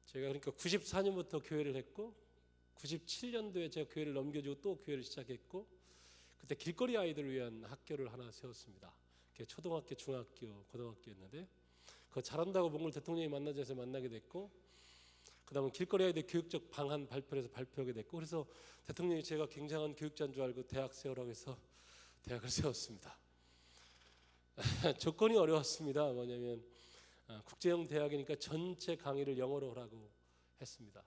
제가 그러니까 94년부터 교회를 했고 97년도에 제가 교회를 넘겨주고 또 교회를 시작했고 그때 길거리 아이들을 위한 학교를 하나 세웠습니다. 초등학교, 중학교, 고등학교였는데 그거 잘한다고 몽골 대통령이 만나자서 만나게 됐고 그 다음에 길거리 아이들 교육적 방안 발표를 해서 발표하게 됐고 그래서 대통령이 제가 굉장한 교육자인 줄 알고 대학 세우라고 해서 대학을 세웠습니다. 조건이 어려웠습니다. 뭐냐면 국제형 대학이니까 전체 강의를 영어로 하라고 했습니다.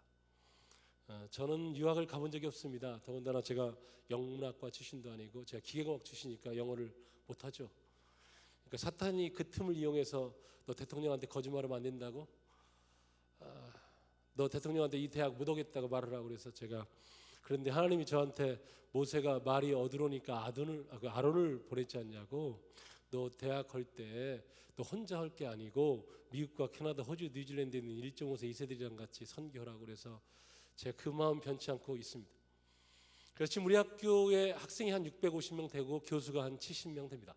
저는 유학을 가본 적이 없습니다. 더군다나 제가 영문학과 출신도 아니고 제가 기계공학 출신이니까 영어를 못하죠. 그러니까 사탄이 그 틈을 이용해서 너 대통령한테 거짓말하면 안 된다고 너 대통령한테 이 대학 못 오겠다고 말을 하고 그래서 제가 그런데 하나님이 저한테 모세가 말이 어두러니까 아론을 보냈지 않냐고. 너 대학 할 때 너 혼자 할 게 아니고 미국과 캐나다, 호주, 뉴질랜드에 있는 1.5세 2세들이랑 같이 선교하라고 그래서 제가 그 마음 변치 않고 있습니다. 그래서 지금 우리 학교에 학생이 한 650명 되고 교수가 한 70명 됩니다.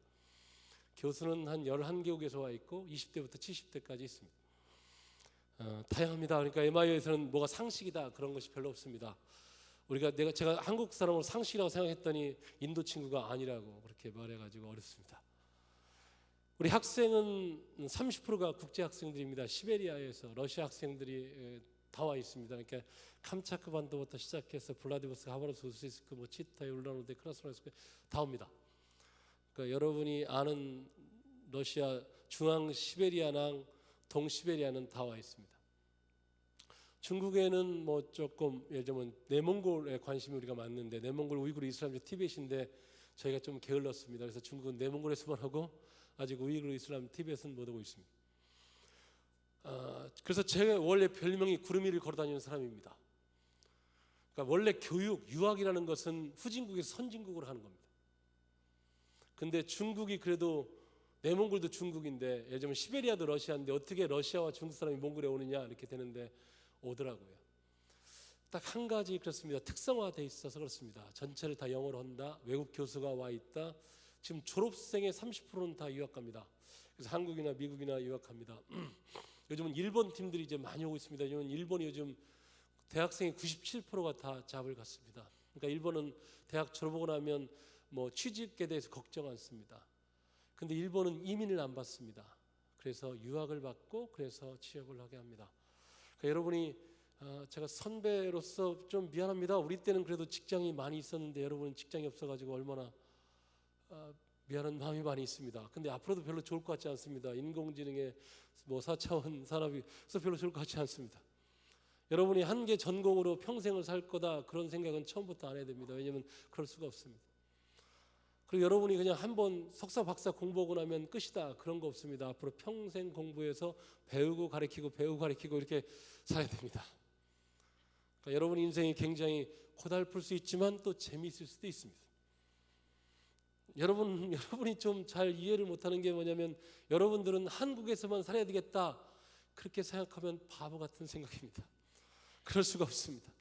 교수는 한 11개국에서 와 있고 20대부터 70대까지 있습니다. 다양합니다. 그러니까 MIU에서는 뭐가 상식이다 그런 것이 별로 없습니다. 제가 한국 사람으로 상식이라고 생각했더니 인도 친구가 아니라고 그렇게 말해가지고 어렵습니다. 우리 학생은 30%가 국제 학생들입니다. 시베리아에서 러시아 학생들이 다 와 있습니다. 그러니까 캄차크 반도부터 시작해서 블라디보스토크, 하바rov스크, 뭐 치타, 울란우데, 크라스노야스크 다 옵니다. 그러니까 여러분이 아는 러시아 중앙 시베리아랑 동시베리아는 다 와 있습니다. 중국에는 뭐 조금 예를 들면 내몽골에 관심이 우리가 많는데 내몽골, 우이구르, 이슬람교, 티벳인데 저희가 좀 게을렀습니다. 그래서 중국은 내몽골에서만 하고 아직 우이구르, 이슬람, 티벳은 못 오고 있습니다. 그래서 제가 원래 별명이 구름 위를 걸어다니는 사람입니다. 그러니까 원래 교육, 유학이라는 것은 후진국에서 선진국으로 하는 겁니다. 근데 중국이 그래도 내몽골도 중국인데 예를 들면 시베리아도 러시아인데 어떻게 러시아와 중국 사람이 몽골에 오느냐 이렇게 되는데 오더라고요. 딱 한 가지 그렇습니다. 특성화돼 있어서 그렇습니다. 전체를 다 영어로 한다. 외국 교수가 와 있다. 지금 졸업생의 30%는 다 유학 갑니다. 그래서 한국이나 미국이나 유학합니다. 요즘은 일본 팀들이 이제 많이 오고 있습니다. 왜냐면 일본이 요즘 대학생의 97%가 다 잡을 갔습니다. 그러니까 일본은 대학 졸업하고 나면 뭐 취직에 대해서 걱정 않습니다. 근데 일본은 이민을 안 받습니다. 그래서 유학을 받고 그래서 취업을 하게 합니다. 그러니까 여러분이 제가 선배로서 좀 미안합니다. 우리 때는 그래도 직장이 많이 있었는데 여러분은 직장이 없어가지고 얼마나 미안한 마음이 많이 있습니다. 근데 앞으로도 별로 좋을 것 같지 않습니다. 인공지능의 뭐 4차원 산업이 그래서 별로 좋을 것 같지 않습니다. 여러분이 한 개 전공으로 평생을 살 거다 그런 생각은 처음부터 안 해야 됩니다. 왜냐하면 그럴 수가 없습니다. 그리고 여러분이 그냥 한번 석사 박사 공부하고 나면 끝이다 그런 거 없습니다. 앞으로 평생 공부해서 배우고 가르치고 이렇게 살아야 됩니다. 그러니까 여러분 인생이 굉장히 고달플 수 있지만 또 재미있을 수도 있습니다. 여러분이 좀 잘 이해를 못하는 게 뭐냐면 여러분들은 한국에서만 살아야 되겠다 그렇게 생각하면 바보 같은 생각입니다. 그럴 수가 없습니다.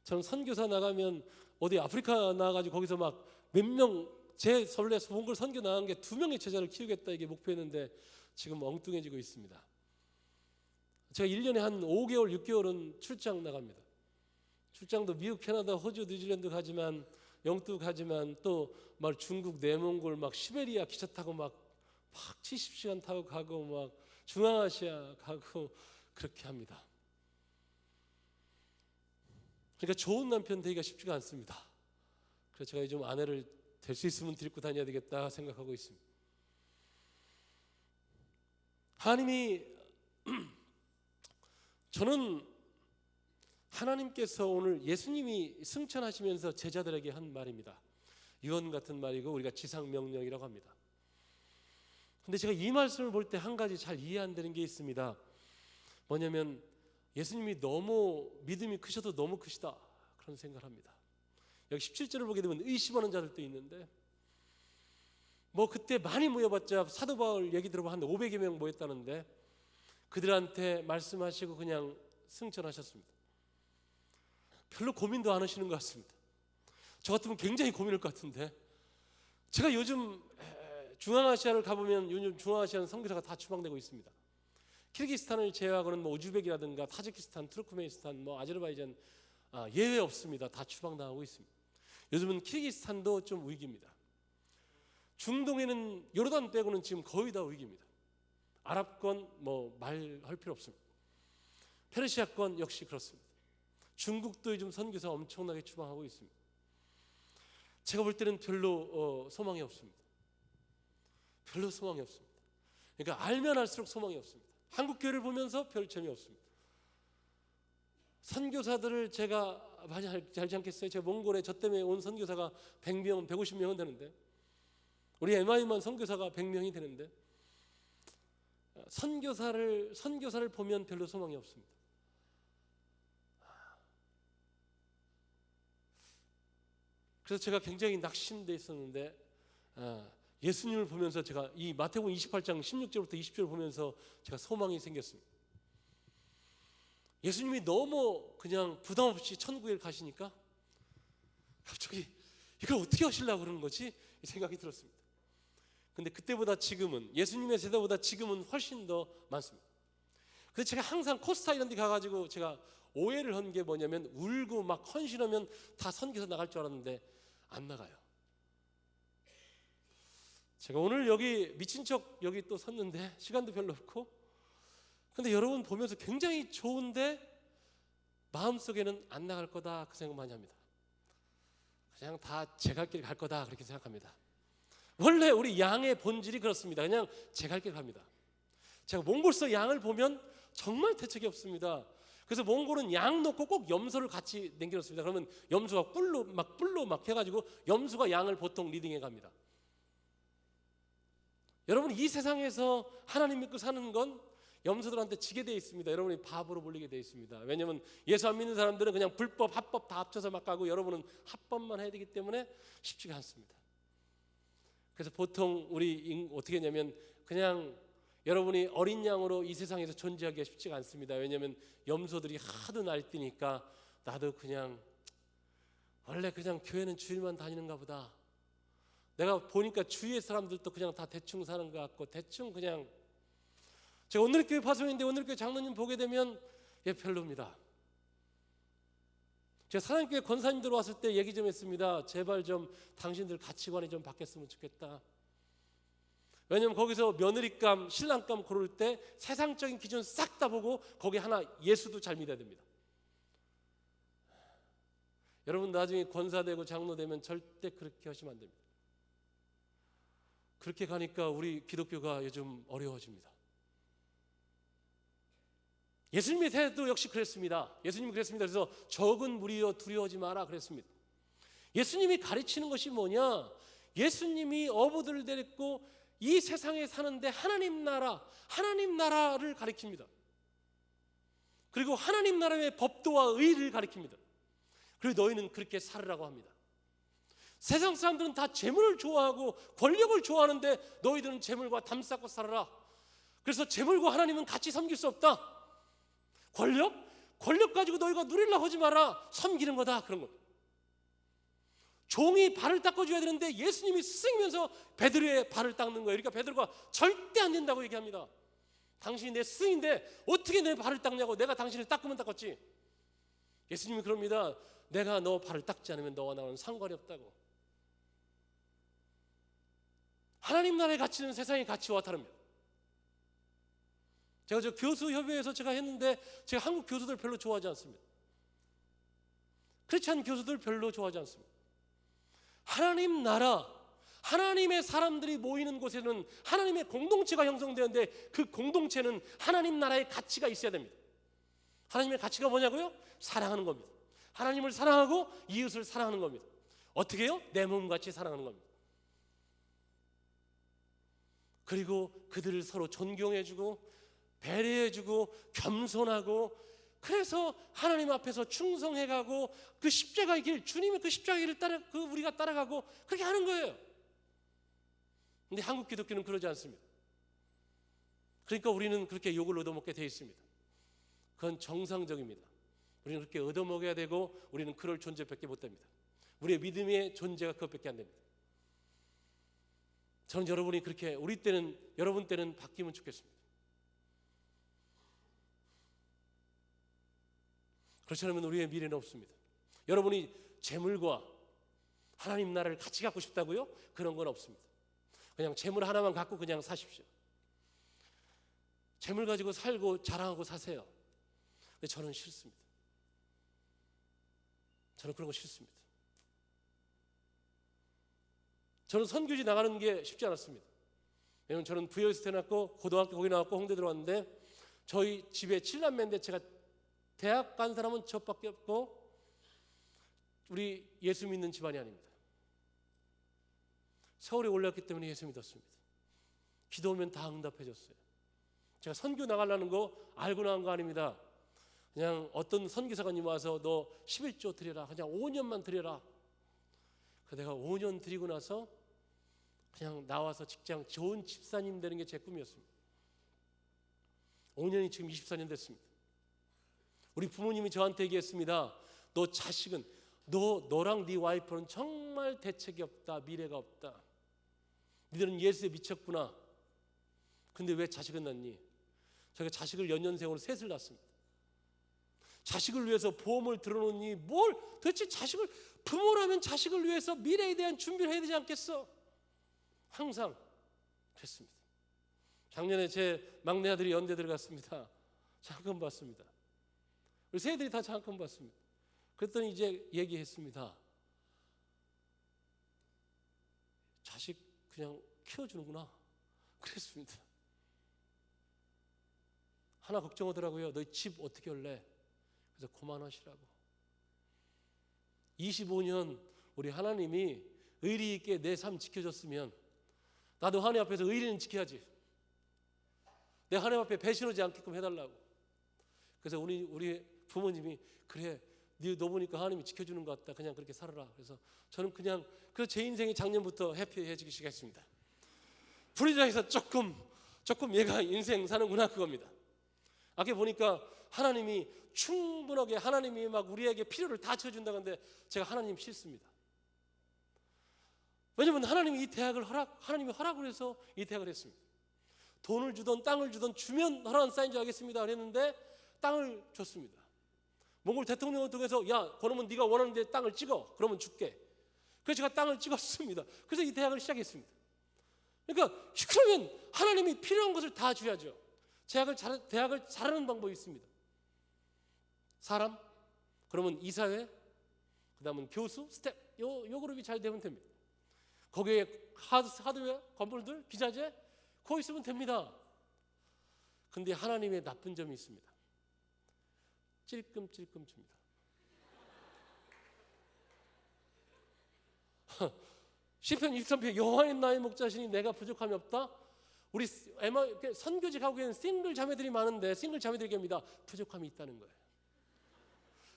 저는 선교사 나가면 어디 아프리카 나가가지고 거기서 막 몇 명 제 설레서 몽골 선교 나간 게 2명의 제자를 키우겠다 이게 목표였는데 지금 엉뚱해지고 있습니다. 제가 1년에 한 5개월, 6개월은 출장 나갑니다. 출장도 미국, 캐나다, 호주, 뉴질랜드 가지만 영도 가지만 또 막 중국, 내몽골, 막 시베리아 기차 타고 막 70시간 타고 가고 막 중앙아시아 가고 그렇게 합니다. 그러니까 좋은 남편 되기가 쉽지가 않습니다. 그래서 제가 좀 아내를 될 수 있으면 데리고 다녀야 되겠다 생각하고 있습니다. 하나님이 저는 하나님께서 오늘 예수님이 승천하시면서 제자들에게 한 말입니다. 유언 같은 말이고 우리가 지상명령이라고 합니다. 근데 제가 이 말씀을 볼 때 한 가지 잘 이해 안 되는 게 있습니다. 뭐냐면 예수님이 너무 믿음이 크셔도 너무 크시다 그런 생각을 합니다. 여기 17절을 보게 되면 의심하는 자들도 있는데 뭐 그때 많이 모여봤자 사도 바울 얘기 들어보면 한 500여 명 모였다는데 그들한테 말씀하시고 그냥 승천하셨습니다. 별로 고민도 안 하시는 것 같습니다. 저 같으면 굉장히 고민할 것 같은데 제가 요즘 중앙아시아를 가보면 요즘 중앙아시아는 선교사가 다 추방되고 있습니다. 키르기스탄을 제외하고는 뭐 우즈벡이라든가 타지키스탄, 투르크메니스탄, 뭐 아제르바이잔 예외 없습니다. 다 추방당하고 있습니다. 요즘은 키르기스탄도 좀 위기입니다. 중동에는 요르단 빼고는 지금 거의 다 위기입니다. 아랍권 뭐 말할 필요 없습니다. 페르시아권 역시 그렇습니다. 중국도 요즘 선교사 엄청나게 추방하고 있습니다. 제가 볼 때는 별로 소망이 없습니다. 별로 소망이 없습니다. 그러니까 알면 알수록 소망이 없습니다. 한국 교회를 보면서 별 재미없습니다. 선교사들을 제가 많이 알지 않겠어요? 제가 몽골에 저 때문에 온 선교사가 100명, 150명은 되는데 우리 MI만 선교사가 100명이 되는데 선교사를 보면 별로 소망이 없습니다. 그래서 제가 굉장히 낙심돼 있었는데 예수님을 보면서 제가 이 마태복음 28장 16절부터 20절을 보면서 제가 소망이 생겼습니다. 예수님이 너무 그냥 부담 없이 천국에 가시니까 갑자기 이걸 어떻게 하시려고 그러는 거지? 이 생각이 들었습니다. 근데 그때보다 지금은, 예수님의 세대보다 지금은 훨씬 더 많습니다. 그래서 제가 항상 코스타 이런 데 가가지고 제가 오해를 한 게 뭐냐면, 울고 막 헌신하면 다 선교사 나갈 줄 알았는데 안 나가요. 제가 오늘 여기 미친 척 여기 또 섰는데 시간도 별로 없고, 근데 여러분 보면서 굉장히 좋은데 마음속에는 안 나갈 거다 그 생각 많이 합니다. 그냥 다 제 갈 길 갈 거다 그렇게 생각합니다. 원래 우리 양의 본질이 그렇습니다. 그냥 제 갈 길 갑니다. 제가 몽골서 양을 보면 정말 대책이 없습니다. 그래서 몽골은 양 놓고 꼭 염소를 같이 남겨놓습니다. 그러면 염소가 뿔로 막 해가지고 염소가 양을 보통 리딩해 갑니다. 여러분, 이 세상에서 하나님 믿고 사는 건 염소들한테 지게 되어 있습니다. 여러분이 바보로 불리게 되어 있습니다. 왜냐하면 예수 안 믿는 사람들은 그냥 불법, 합법 다 합쳐서 막 가고, 여러분은 합법만 해야 되기 때문에 쉽지가 않습니다. 그래서 보통 우리 어떻게 했냐면, 그냥 여러분이 어린 양으로 이 세상에서 존재하기가 쉽지가 않습니다. 왜냐하면 염소들이 하도 날뛰니까 나도 그냥 원래 그냥 교회는 주일만 다니는가 보다. 내가 보니까 주위의 사람들도 그냥 다 대충 사는 것 같고, 대충 그냥, 제가 오늘교회 파송인데 오늘교회 장로님 보게 되면 별로입니다. 제가 사랑교회 권사님들 왔을 때 얘기 좀 했습니다. 제발 좀 당신들 가치관이 좀 바뀌었으면 좋겠다. 왜냐면 거기서 며느리감, 신랑감 고를 때 세상적인 기준 싹 다 보고 거기 하나 예수도 잘 믿어야 됩니다. 여러분 나중에 권사 되고 장로 되면 절대 그렇게 하시면 안 됩니다. 그렇게 가니까 우리 기독교가 요즘 어려워집니다. 예수님의 태도 역시 그랬습니다. 예수님이 그랬습니다. 그래서 적은 무리여 두려워하지 마라 그랬습니다. 예수님이 가르치는 것이 뭐냐? 예수님이 어부들을 데리고 이 세상에 사는데 하나님 나라를 가리킵니다. 그리고 하나님 나라의 법도와 의를 가리킵니다. 그리고 너희는 그렇게 살으라고 합니다. 세상 사람들은 다 재물을 좋아하고 권력을 좋아하는데 너희들은 재물과 담 쌓고 살아라. 그래서 재물과 하나님은 같이 섬길 수 없다. 권력 가지고 너희가 누리려고 하지 마라. 섬기는 거다. 그런 겁니다. 종이 발을 닦아줘야 되는데 예수님이 스승이면서 베드로의 발을 닦는 거예요. 그러니까 베드로가 절대 안 된다고 얘기합니다. 당신이 내 스승인데 어떻게 내 발을 닦냐고. 내가 당신을 닦으면 닦았지. 예수님이 그럽니다. 내가 너 발을 닦지 않으면 너와 나는 상관이 없다고. 하나님 나라의 가치는 세상의 가치와 다릅니다. 제가 저 교수협의회에서 제가 했는데 제가 한국 교수들 별로 좋아하지 않습니다. 크리스찬 교수들 별로 좋아하지 않습니다. 하나님 나라, 하나님의 사람들이 모이는 곳에는 하나님의 공동체가 형성되는데 그 공동체는 하나님 나라의 가치가 있어야 됩니다. 하나님의 가치가 뭐냐고요? 사랑하는 겁니다. 하나님을 사랑하고 이웃을 사랑하는 겁니다. 어떻게 해요? 내 몸같이 사랑하는 겁니다. 그리고 그들을 서로 존경해주고 배려해주고 겸손하고, 그래서 하나님 앞에서 충성해가고 그 십자가의 길, 주님의 그 십자가의 길을 우리가 따라가고 그렇게 하는 거예요. 근데 한국 기독교는 그러지 않습니다. 그러니까 우리는 그렇게 욕을 얻어먹게 돼 있습니다. 그건 정상적입니다. 우리는 그렇게 얻어먹어야 되고 우리는 그럴 존재밖에 못 됩니다. 우리의 믿음의 존재가 그것밖에 안 됩니다. 저는 여러분이 그렇게 여러분 때는 바뀌면 좋겠습니다. 그렇지 않으면 우리의 미래는 없습니다. 여러분이 재물과 하나님 나라를 같이 갖고 싶다고요? 그런 건 없습니다. 그냥 재물 하나만 갖고 그냥 사십시오. 재물 가지고 살고 자랑하고 사세요. 근데 저는 싫습니다. 저는 그런 거 싫습니다. 저는 선교지 나가는 게 쉽지 않았습니다. 왜냐하면 저는 부여에서 태어났고 고등학교 거기 나왔고 홍대 들어왔는데 저희 집에 7남매인데 제가 대학 간 사람은 저밖에 없고 우리 예수 믿는 집안이 아닙니다. 서울에 올랐기 때문에 예수 믿었습니다. 기도하면 다 응답해 줬어요. 제가 선교 나가려는 거 알고 나간 거 아닙니다. 그냥 어떤 선교사관님 와서 너 11조 드려라. 그냥 5년만 드려라. 내가 5년 드리고 나서 그냥 나와서 직장 좋은 집사님 되는 게 제 꿈이었습니다. 5년이 지금 24년 됐습니다. 우리 부모님이 저한테 얘기했습니다. 너 자식은 너랑 네 와이프는 정말 대책이 없다. 미래가 없다. 니들은 예수에 미쳤구나. 근데 왜 자식은 낳니? 제가 자식을 연년생으로 셋을 낳습니다. 자식을 위해서 보험을 들어놓니 뭘 도대체 자식을 부모라면 자식을 위해서 미래에 대한 준비를 해야 되지 않겠어? 항상 그랬습니다. 작년에 제 막내 아들이 연대 들어갔습니다. 장학금 받습니다. 우리 세 애들이 다 장학금 받습니다. 그랬더니 이제 얘기했습니다. 자식 그냥 키워주는구나. 그랬습니다. 하나 걱정하더라고요. 너희 집 어떻게 할래? 그래서 그만하시라고. 25년 우리 하나님이 의리 있게 내 삶 지켜줬으면 나도 하나님 앞에서 의리는 지켜야지. 내 하나님 앞에 배신하지 않게끔 해달라고. 그래서 우리 부모님이 그래 너 보니까 하나님이 지켜주는 것 같다. 그냥 그렇게 살아라. 그래서 저는 그냥 제 인생이 작년부터 해피해지기 시작했습니다. 불의자에서 조금 얘가 인생 사는구나 그겁니다. 아까 보니까 하나님이 충분하게 하나님이 막 우리에게 필요를 다 채워준다는데 제가 하나님 싫습니다. 왜냐면 하나님이 이 대학을 하나님이 허락을 해서 이 대학을 했습니다. 돈을 주던 땅을 주던 주면 허락한 사인 줄 알겠습니다. 그랬는데 땅을 줬습니다. 몽골 대통령을 통해서 야 그러면 네가 원하는 데 땅을 찍어. 그러면 줄게. 그래서 제가 땅을 찍었습니다. 그래서 이 대학을 시작했습니다. 그러니까 그러면 하나님이 필요한 것을 다 줘야죠. 대학을 잘하는 방법이 있습니다. 사람, 그러면 이사회, 그 다음은 교수, 스텝, 요 그룹이 잘 되면 됩니다. 거기에 하드웨어, 건물들, 기자재, 그거 있으면 됩니다. 근데 하나님의 나쁜 점이 있습니다. 찔끔찔끔 줍니다. 시편 23편 여호와의 나의 목자시니 내가 부족함이 없다. 우리 선교지 가고에는 싱글 자매들이 많은데 싱글 자매들에게 합니다. 부족함이 있다는 거예요.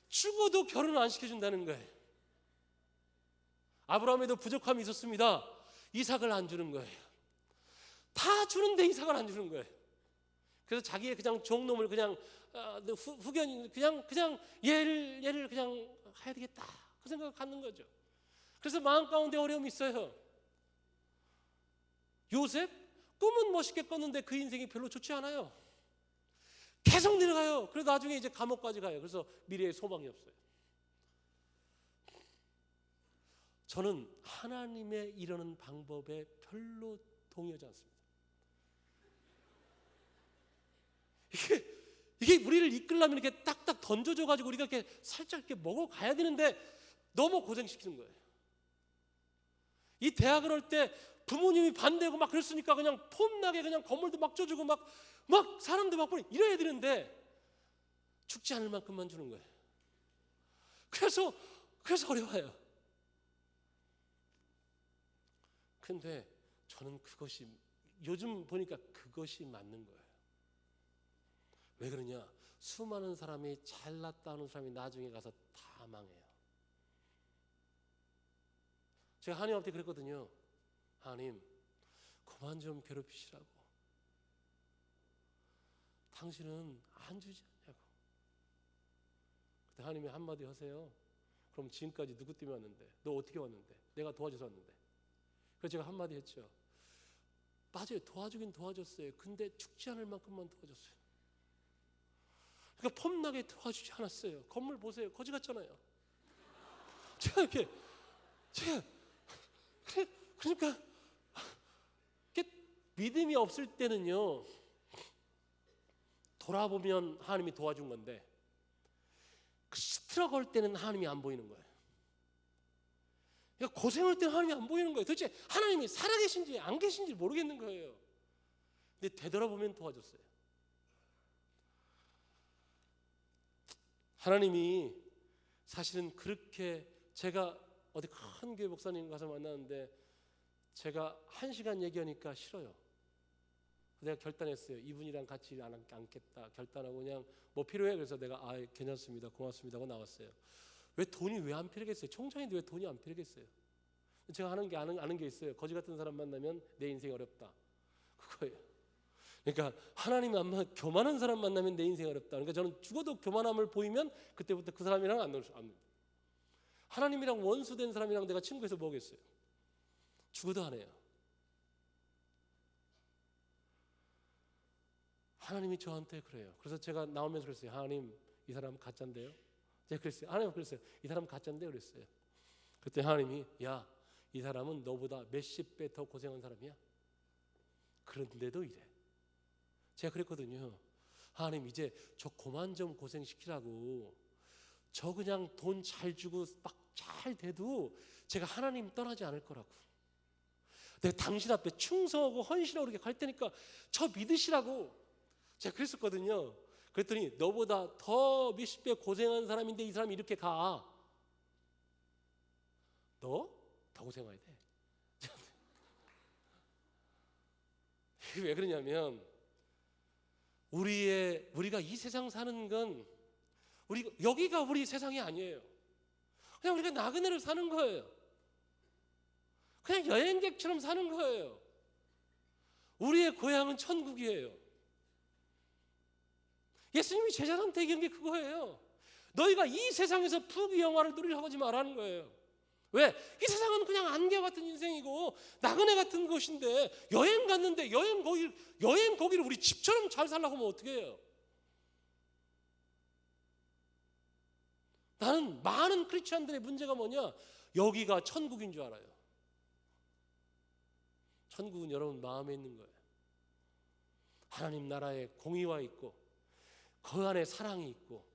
죽어도 결혼을 안 시켜준다는 거예요. 아브라함에도 부족함이 있었습니다. 이삭을 안 주는 거예요. 다 주는데 이삭을 안 주는 거예요. 그래서 자기의 그냥 종놈을 그냥 후견 그냥 얘를 그냥 해야 되겠다 그 생각을 갖는 거죠. 그래서 마음 가운데 어려움이 있어요. 요셉 꿈은 멋있게 꿨는데 그 인생이 별로 좋지 않아요. 계속 내려가요. 그래서 나중에 이제 감옥까지 가요. 그래서 미래에 소망이 없어요. 저는 하나님의 이러는 방법에 별로 동의하지 않습니다. 이게 우리를 이끌려면 이렇게 딱딱 던져줘가지고 우리가 이렇게 살짝 이렇게 먹어가야 되는데 너무 고생시키는 거예요. 이 대학을 할 때 부모님이 반대하고 막 그랬으니까 그냥 폼나게 그냥 건물도 막 줘주고 막 사람도 막 보내 이래야 되는데 죽지 않을 만큼만 주는 거예요. 그래서 어려워요. 근데 저는 그것이 요즘 보니까 그것이 맞는 거예요. 왜 그러냐? 수많은 사람이 잘났다 하는 사람이 나중에 가서 다 망해요. 제가 하나님 앞에 그랬거든요. 하나님, 그만 좀 괴롭히시라고. 당신은 안 주지 않냐고. 그때 하나님이 한마디 하세요. 그럼 지금까지 누구 때문에 왔는데? 너 어떻게 왔는데? 내가 도와줘서 왔는데. 그래서 제가 한마디 했죠. 맞아요. 도와주긴 도와줬어요. 근데 죽지 않을 만큼만 도와줬어요. 그러니까 폼나게 도와주지 않았어요. 건물 보세요. 거지 같잖아요. 그러니까 믿음이 없을 때는요. 돌아보면 하나님이 도와준 건데 스트러글 때는 하나님이 안 보이는 거예요. 그러니까 고생할 때는 하나님이 안 보이는 거예요. 도대체 하나님이 살아계신지 안 계신지 모르겠는 거예요. 근데 되돌아보면 도와줬어요. 하나님이 사실은 그렇게 제가 어디 큰 교회 목사님 가서 만났는데 제가 1시간 얘기하니까 싫어요. 내가 결단했어요. 이분이랑 같이 안 앉겠다 결단하고 그냥 뭐 필요해? 그래서 내가 괜찮습니다. 고맙습니다 하고 나왔어요. 왜 돈이 왜 안 필요겠어요? 총장인데 왜 돈이 안 필요겠어요? 제가 아는 게 있어요. 거지 같은 사람 만나면 내 인생이 어렵다. 그거예요. 그러니까 하나님 안 교만한 사람 만나면 내 인생이 어렵다. 그러니까 저는 죽어도 교만함을 보이면 그때부터 그 사람이랑 안 놀. 하나님이랑 원수된 사람이랑 내가 친구해서 뭐겠어요? 죽어도 안 해요. 하나님이 저한테 그래요. 그래서 제가 나오면서 그랬어요. 하나님, 이 사람 가짜인데요. 제가 그랬어요. 하나님 그랬어요. 이 사람 가짜인데요. 그랬어요. 그때 하나님이 야, 이 사람은 너보다 몇십 배 더 고생한 사람이야. 그런데도 이래. 제가 그랬거든요. 하나님 이제 저 고만 좀 고생시키라고. 저 그냥 돈 잘 주고 막 잘 돼도 제가 하나님 떠나지 않을 거라고. 내가 당신 앞에 충성하고 헌신하고 이렇게 갈 테니까 저 믿으시라고. 제가 그랬었거든요. 그랬더니 너보다 더 몇십 배 고생한 사람인데 이 사람이 이렇게 가. 너 더 고생해야 돼. 왜 그러냐면 우리가 이 세상 사는 건 여기가 우리 세상이 아니에요. 그냥 우리가 나그네를 사는 거예요. 그냥 여행객처럼 사는 거예요. 우리의 고향은 천국이에요. 예수님이 제자한테 얘기한 게 그거예요. 너희가 이 세상에서 부귀영화를 누리려고 하지 말라는 거예요. 왜? 이 세상은 그냥 안개 같은 인생이고 나그네 같은 곳인데 여행 갔는데 여행 거기를 우리 집처럼 잘 살라고 하면 어떻게 해요? 나는 많은 크리스천들의 문제가 뭐냐? 여기가 천국인 줄 알아요. 천국은 여러분 마음에 있는 거예요. 하나님 나라에 공의가 있고 그 안에 사랑이 있고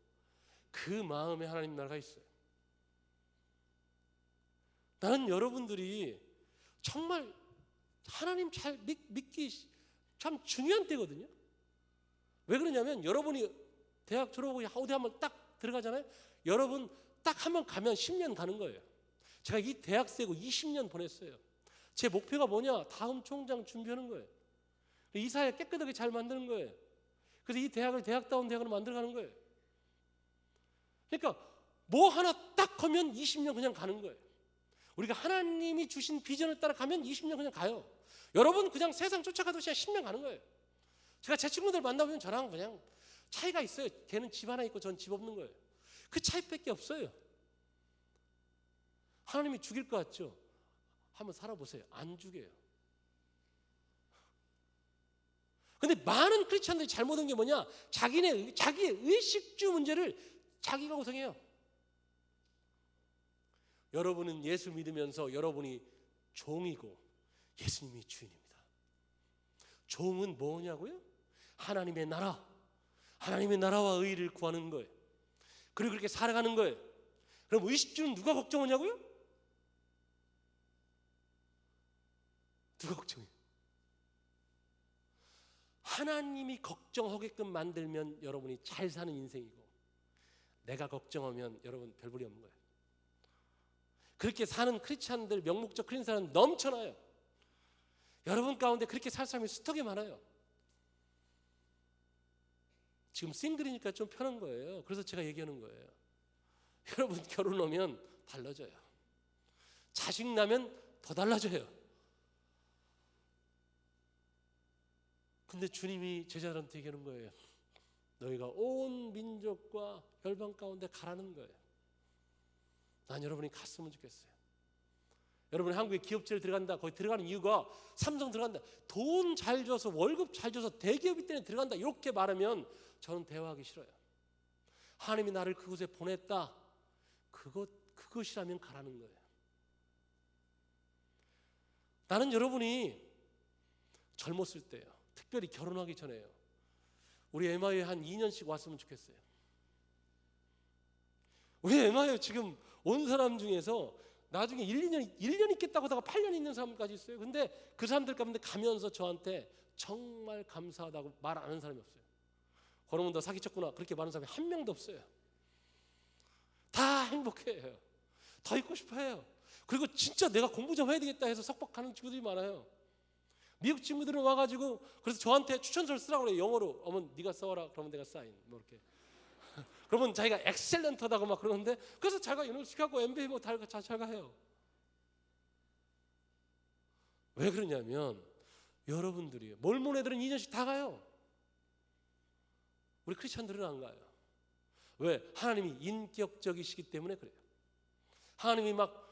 그 마음에 하나님 나라가 있어요. 나는 여러분들이 정말 하나님 잘 믿기 참 중요한 때거든요. 왜 그러냐면 여러분이 대학 졸업하고 어디 한번 딱 들어가잖아요. 여러분 딱 한 번 가면 10년 가는 거예요. 제가 이 대학생고 20년 보냈어요. 제 목표가 뭐냐? 다음 총장 준비하는 거예요. 이 사회 깨끗하게 잘 만드는 거예요. 그래서 이 대학을 대학다운 대학으로 만들어가는 거예요. 그러니까 뭐 하나 딱 하면 20년 그냥 가는 거예요. 우리가 하나님이 주신 비전을 따라가면 20년 그냥 가요. 여러분 그냥 세상 쫓아가도 그냥 10년 가는 거예요. 제가 제 친구들 만나보면 저랑 그냥 차이가 있어요. 걔는 집 하나 있고 전 집 없는 거예요. 그 차이밖에 없어요. 하나님이 죽일 것 같죠? 한번 살아보세요. 안 죽여요. 근데 많은 크리스천들이 잘못한 게 뭐냐? 자기의 의식주 문제를 자기가 고생해요. 여러분은 예수 믿으면서 여러분이 종이고 예수님이 주인입니다. 종은 뭐냐고요? 하나님의 나라와 의를 구하는 거예요. 그리고 그렇게 살아가는 거예요. 그럼 의식주는 누가 걱정하냐고요? 누가 걱정해요? 하나님이 걱정하게끔 만들면 여러분이 잘 사는 인생이고 내가 걱정하면 여러분 별볼이 없는 거예요. 그렇게 사는 크리스찬들, 명목적 크리스찬은 넘쳐나요. 여러분 가운데 그렇게 살 사람이 수턱에 많아요. 지금 싱글이니까 좀 편한 거예요. 그래서 제가 얘기하는 거예요. 여러분 결혼하면 달라져요. 자식 나면 더 달라져요. 근데 주님이 제자들한테 얘기하는 거예요. 너희가 온 민족과 열방 가운데 가라는 거예요. 난 여러분이 갔으면 좋겠어요. 여러분이 한국에 기업체를 들어간다. 거기 들어가는 이유가 삼성 들어간다. 돈 잘 줘서 월급 잘 줘서 대기업이 때문에 들어간다. 이렇게 말하면 저는 대화하기 싫어요. 하나님이 나를 그곳에 보냈다. 그것이라면 가라는 거예요. 나는 여러분이 젊었을 때요. 특별히 결혼하기 전에요. 우리 MI에 한 2년씩 왔으면 좋겠어요. 우리 MI에 지금 온 사람 중에서 나중에 1년 있겠다고 하다가 8년 있는 사람까지 있어요. 근데 그 사람들 가운데 가면서 저한테 정말 감사하다고 말 안 하는 사람이 없어요. 그러면 너 사기쳤구나. 그렇게 말하는 사람이 한 명도 없어요. 다 행복해요. 더 있고 싶어해요. 그리고 진짜 내가 공부 좀 해야 되겠다 해서 석박하는 친구들이 많아요. 미국 친구들은 와가지고 그래서 저한테 추천서를 쓰라고 그래요. 영어로. 어머 네가 써라. 그러면 내가 사인. 뭐 이렇게. 그러면 자기가 엑셀런트하다고 막 그러는데 그래서 자기가 유니버시티 가고 MBA 뭐 잘 가요. 왜 그러냐면 여러분들이 몰몬 애들은 2년씩 다 가요. 우리 크리스찬들은 안 가요. 왜? 하나님이 인격적이시기 때문에 그래요. 하나님이 막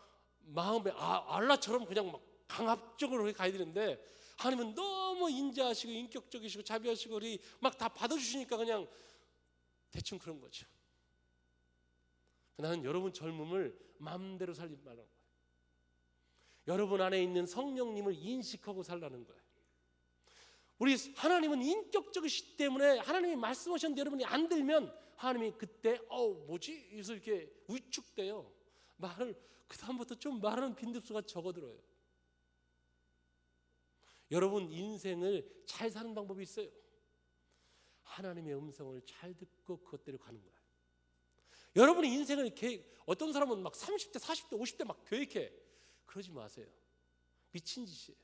마음에 알라처럼 그냥 막 강압적으로 가야 되는데 하나님은 너무 인자하시고 인격적이시고 자비하시고 막 다 받아주시니까 그냥 대충 그런 거죠. 나는 여러분 젊음을 마음대로 살지 말라는 거예요. 여러분 안에 있는 성령님을 인식하고 살라는 거예요. 우리 하나님은 인격적이시기 때문에 하나님이 말씀하셨는데 여러분이 안 들면 하나님이 그때 뭐지? 그래서 이렇게 위축돼요. 말을 그 다음부터 좀 말하는 빈도수가 적어들어요. 여러분 인생을 잘 사는 방법이 있어요. 하나님의 음성을 잘 듣고 그것대로 가는 거예요. 여러분이 인생을 어떤 사람은 막 30대, 40대, 50대 막 계획해. 그러지 마세요. 미친 짓이에요.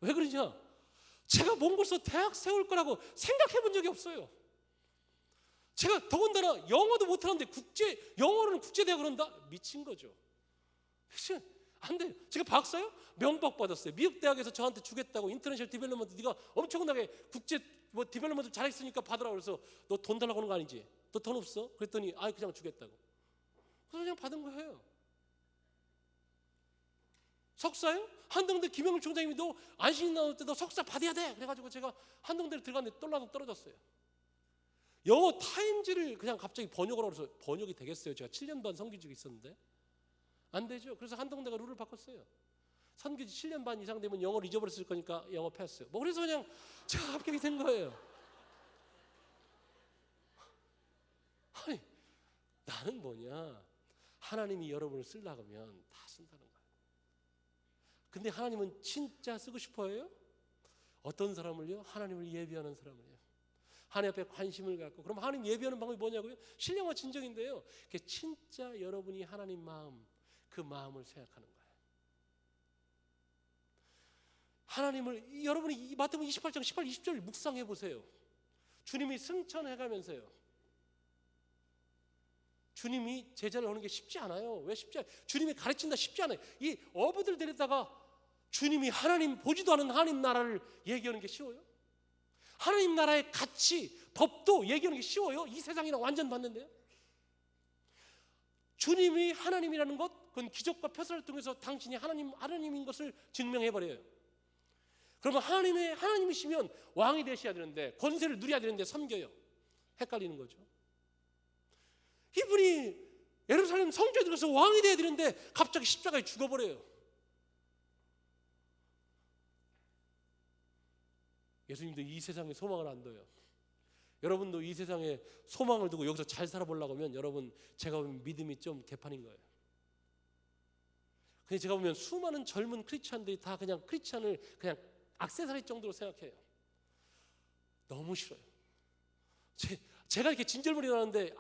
왜 그러냐? 제가 몽골서 대학 세울 거라고 생각해 본 적이 없어요. 제가 더군다나 영어도 못하는데 영어로는 국제대학을 한다? 미친 거죠. 안 돼요. 제가 박사요? 명박 받았어요. 미국 대학에서 저한테 주겠다고 인터내셔널 디벨롭먼트 네가 엄청나게 국제 디벨롭먼트 잘했으니까 받으라 그래서 너 돈 달라고 하는 거 아니지? 너 돈 없어? 그랬더니 그냥 주겠다고. 그래서 그냥 받은 거예요. 석사요? 한동대 김영일 총장님이 너 안신 나올 때 너 석사 받아야 돼. 그래가지고 제가 한동대를 들어갔는데 떨어졌어요. 영어 타임즈를 그냥 갑자기 번역을 하고 해서 번역이 되겠어요? 제가 7년 반 선교직이 있었는데 안 되죠. 그래서 한동대가 룰을 바꿨어요. 선교직 7년 반 이상 되면 영어를 잊어버렸을 거니까 영어 패스. 그래서 그냥 제가 합격이 된 거예요. 아니, 나는 뭐냐? 하나님이 여러분을 쓰려고 하면 다 쓴다는 거예요. 근데 하나님은 진짜 쓰고 싶어요? 어떤 사람을요? 하나님을 예비하는 사람을요. 하나님 앞에 관심을 갖고. 그럼 하나님 예비하는 방법이 뭐냐고요? 신령한 진정인데요. 그게 진짜 여러분이 하나님 마음, 그 마음을 생각하는 거예요. 하나님을 여러분이 마태복음 28장 18, 20절 묵상해 보세요. 주님이 승천해 가면서요. 주님이 제자를 오는 게 쉽지 않아요. 왜 쉽지 않아요? 주님이 가르친다 쉽지 않아요. 이 어부들 데려다가 주님이 하나님 보지도 않은 하나님 나라를 얘기하는 게 쉬워요? 하나님 나라의 가치, 법도 얘기하는 게 쉬워요? 이 세상이랑 완전 반대인데요. 주님이 하나님이라는 것, 그건 기적과 표사를 통해서 당신이 하나님인 것을 증명해버려요. 그러면 하나님이시면 왕이 되셔야 되는데, 권세를 누려야 되는데 섬겨요. 헷갈리는 거죠. 이분이 예루살렘 성전에 들어서 왕이 돼야 되는데 갑자기 십자가에 죽어버려요. 예수님도 이 세상에 소망을 안 둬요. 여러분도 이 세상에 소망을 두고 여기서 잘 살아보려고 하면 여러분 제가 보면 믿음이 좀 개판인 거예요. 근데 제가 보면 수많은 젊은 크리스찬들이 다 그냥 크리스찬을 그냥 액세서리 정도로 생각해요. 너무 싫어요. 제가 이렇게 진절머리 나는데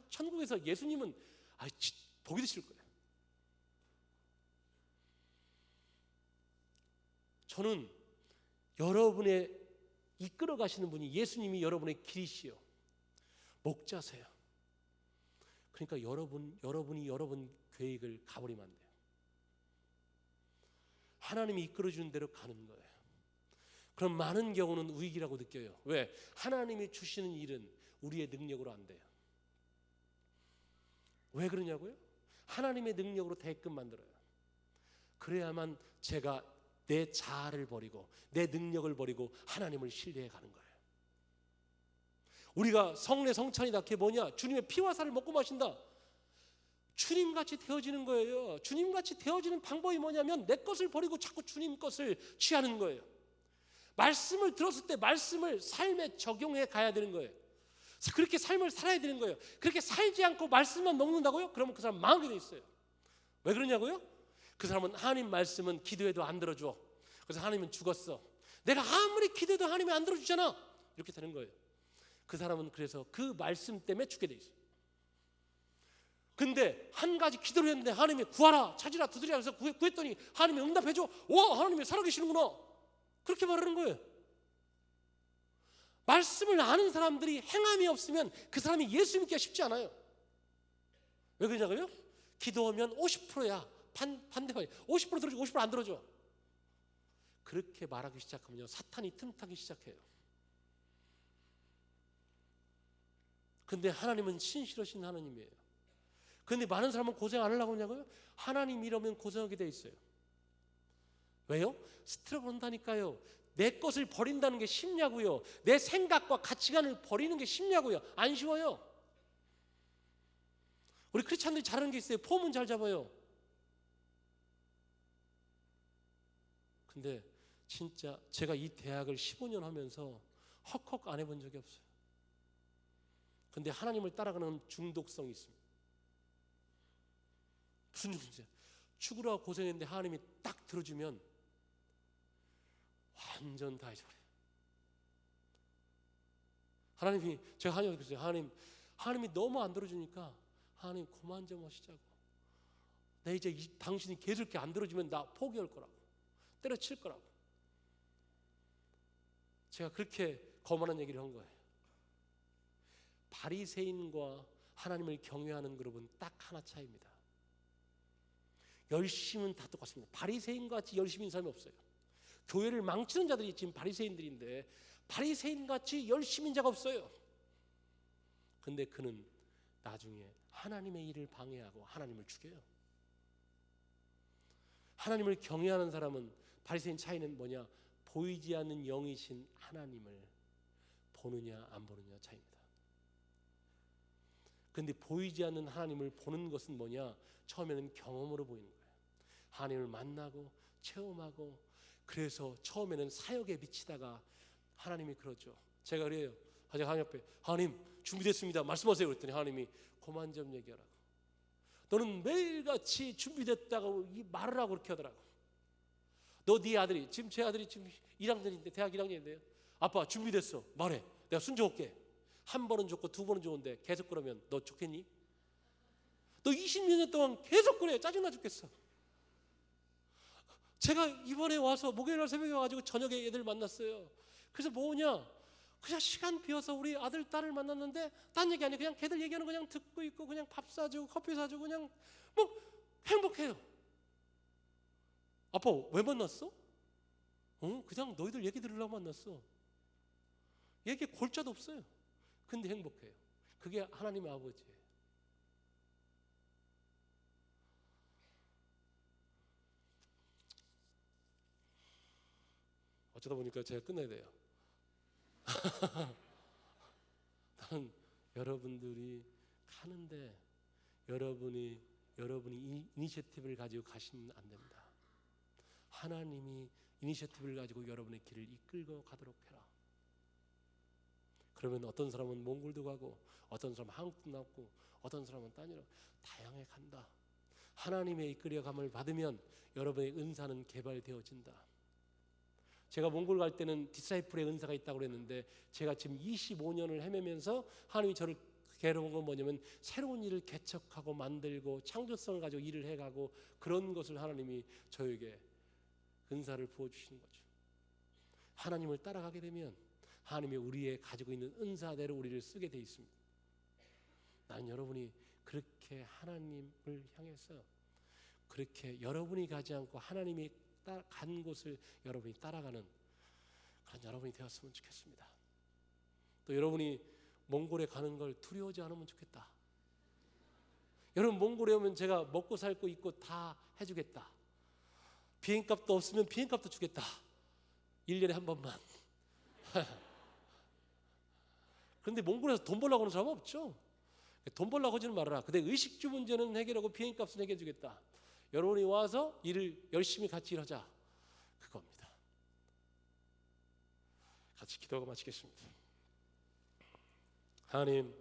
천국에서 예수님은 보기 드실 거예요. 저는 여러분의 이끌어 가시는 분이 예수님이 여러분의 길이시요 목자세요. 그러니까 여러분이 여러분 계획을 가버리면 안 돼요. 하나님이 이끌어 주는 대로 가는 거예요. 그럼 많은 경우는 우익이라고 느껴요. 왜? 하나님이 주시는 일은 우리의 능력으로 안 돼요. 왜 그러냐고요? 하나님의 능력으로 되게끔 만들어요. 그래야만 제가 내 자아를 버리고 내 능력을 버리고 하나님을 신뢰해 가는 거예요. 우리가 성례 성찬이다. 그게 뭐냐? 주님의 피와 살을 먹고 마신다. 주님같이 되어지는 거예요. 주님같이 되어지는 방법이 뭐냐면 내 것을 버리고 자꾸 주님 것을 취하는 거예요. 말씀을 들었을 때 말씀을 삶에 적용해 가야 되는 거예요. 그렇게 삶을 살아야 되는 거예요. 그렇게 살지 않고 말씀만 먹는다고요? 그러면 그 사람 망하게 돼 있어요. 왜 그러냐고요? 그 사람은 하나님 말씀은 기도해도 안 들어줘. 그래서 하나님은 죽었어. 내가 아무리 기도해도 하나님이 안 들어주잖아. 이렇게 되는 거예요. 그 사람은 그래서 그 말씀 때문에 죽게 돼 있어요. 근데 한 가지 기도를 했는데 하나님이 구하라, 찾으라, 두드리라 해서 구했더니 하나님이 응답해줘. 와, 하나님이 살아계시는구나. 그렇게 말하는 거예요. 말씀을 아는 사람들이 행함이 없으면 그 사람이 예수 믿기가 쉽지 않아요. 왜 그러냐고요? 기도하면 50%야. 반대방이 50% 들어주고 50% 안 들어줘. 그렇게 말하기 시작하면요, 사탄이 틈타기 시작해요. 근데 하나님은 신실하신 하나님이에요. 근데 많은 사람은 고생 안 하려고 하냐고요? 하나님 이러면 고생하게 돼 있어요. 왜요? 스트럭을 한다니까요. 내 것을 버린다는 게 쉽냐고요? 내 생각과 가치관을 버리는 게 쉽냐고요? 안 쉬워요. 우리 크리스찬들이 잘하는 게 있어요. 폼은 잘 잡아요. 근데 진짜 제가 이 대학을 15년 하면서 헉헉 안 해본 적이 없어요. 근데 하나님을 따라가는 중독성이 있습니다. 무슨 중독이죠? 죽으라고 고생했는데 하나님이 딱 들어주면 완전 다 잊어버려요. 하나님이, 제가 하나님께 그랬어요. 하나님이 너무 안 들어주니까 하나님 그만 좀 하시자고. 내 이제 당신이 계속 이렇게 안 들어주면 나 포기할 거라고, 때려칠 거라고. 제가 그렇게 거만한 얘기를 한 거예요. 바리새인과 하나님을 경외하는 그룹은 딱 하나 차이입니다. 열심은 다 똑같습니다. 바리새인과 같이 열심인 사람이 없어요. 교회를 망치는 자들이 지금 바리새인들인데 바리새인같이 열심인 자가 없어요. 근데 그는 나중에 하나님의 일을 방해하고 하나님을 죽여요. 하나님을 경외하는 사람은, 바리새인 차이는 뭐냐? 보이지 않는 영이신 하나님을 보느냐 안 보느냐 차이입니다. 근데 보이지 않는 하나님을 보는 것은 뭐냐? 처음에는 경험으로 보이는 거예요. 하나님을 만나고 체험하고, 그래서 처음에는 사역에 미치다가 하나님이 그러죠. 제가 그래요. 제가 하나님 앞에, 하나님 준비됐습니다, 말씀하세요. 그랬더니 하나님이 그만 좀 얘기하라고. 너는 매일같이 준비됐다고 이 말을 하고 그렇게 하더라고. 너 네 아들이, 지금 제 아들이 지금 1학년인데, 대학 1학년인데요. 아빠 준비됐어, 말해. 내가 순종할게. 한 번은 좋고 두 번은 좋은데 계속 그러면 너 좋겠니? 너 20년 동안 계속 그래. 짜증나 죽겠어. 제가 이번에 와서 목요일날 새벽에 와가지고 저녁에 애들 만났어요. 그래서 뭐냐? 그냥 시간 비어서 우리 아들 딸을 만났는데, 딴 얘기 아니에요. 그냥 걔들 얘기하는 거 그냥 듣고 있고, 그냥 밥 사주고 커피 사주고, 그냥 뭐 행복해요. 아빠 왜 만났어? 그냥 너희들 얘기 들으려고 만났어. 얘기 골자도 없어요. 근데 행복해요. 그게 하나님의 아버지예요. 어쩌다 보니까 제가 끝내야 돼요. 나는 여러분들이 가는데 여러분이 이니셔티브를 가지고 가시면 안 됩니다. 하나님이 이니셔티브를 가지고 여러분의 길을 이끌고 가도록 해라. 그러면 어떤 사람은 몽골도 가고, 어떤 사람은 한국도 나고, 어떤 사람은 딴 데로 다양하게 간다. 하나님의 이끌려감을 받으면 여러분의 은사는 개발되어진다. 제가 몽골 갈 때는 디사이플의 은사가 있다고 그랬는데, 제가 지금 25년을 헤매면서 하나님이 저를 괴로운 건 뭐냐면, 새로운 일을 개척하고 만들고 창조성을 가지고 일을 해가고, 그런 것을 하나님이 저에게 은사를 부어주시는 거죠. 하나님을 따라가게 되면 하나님이 우리의 가지고 있는 은사대로 우리를 쓰게 돼 있습니다. 나는 여러분이 그렇게 하나님을 향해서, 그렇게 여러분이 가지 않고 하나님이 간 곳을 여러분이 따라가는 그런 여러분이 되었으면 좋겠습니다. 또 여러분이 몽골에 가는 걸 두려워하지 않으면 좋겠다. 여러분 몽골에 오면 제가 먹고 살고 입고 다 해주겠다. 비행값도 없으면 비행값도 주겠다. 1년에 한 번만. 그런데 몽골에서 돈 벌려고 하는 사람은 없죠. 돈 벌려고 하지는 말아라. 근데 의식주 문제는 해결하고 비행값은 해결해 주겠다. 여러분이 와서 일을 열심히 같이 일하자. 그겁니다. 같이 기도하고 마치겠습니다. 하나님,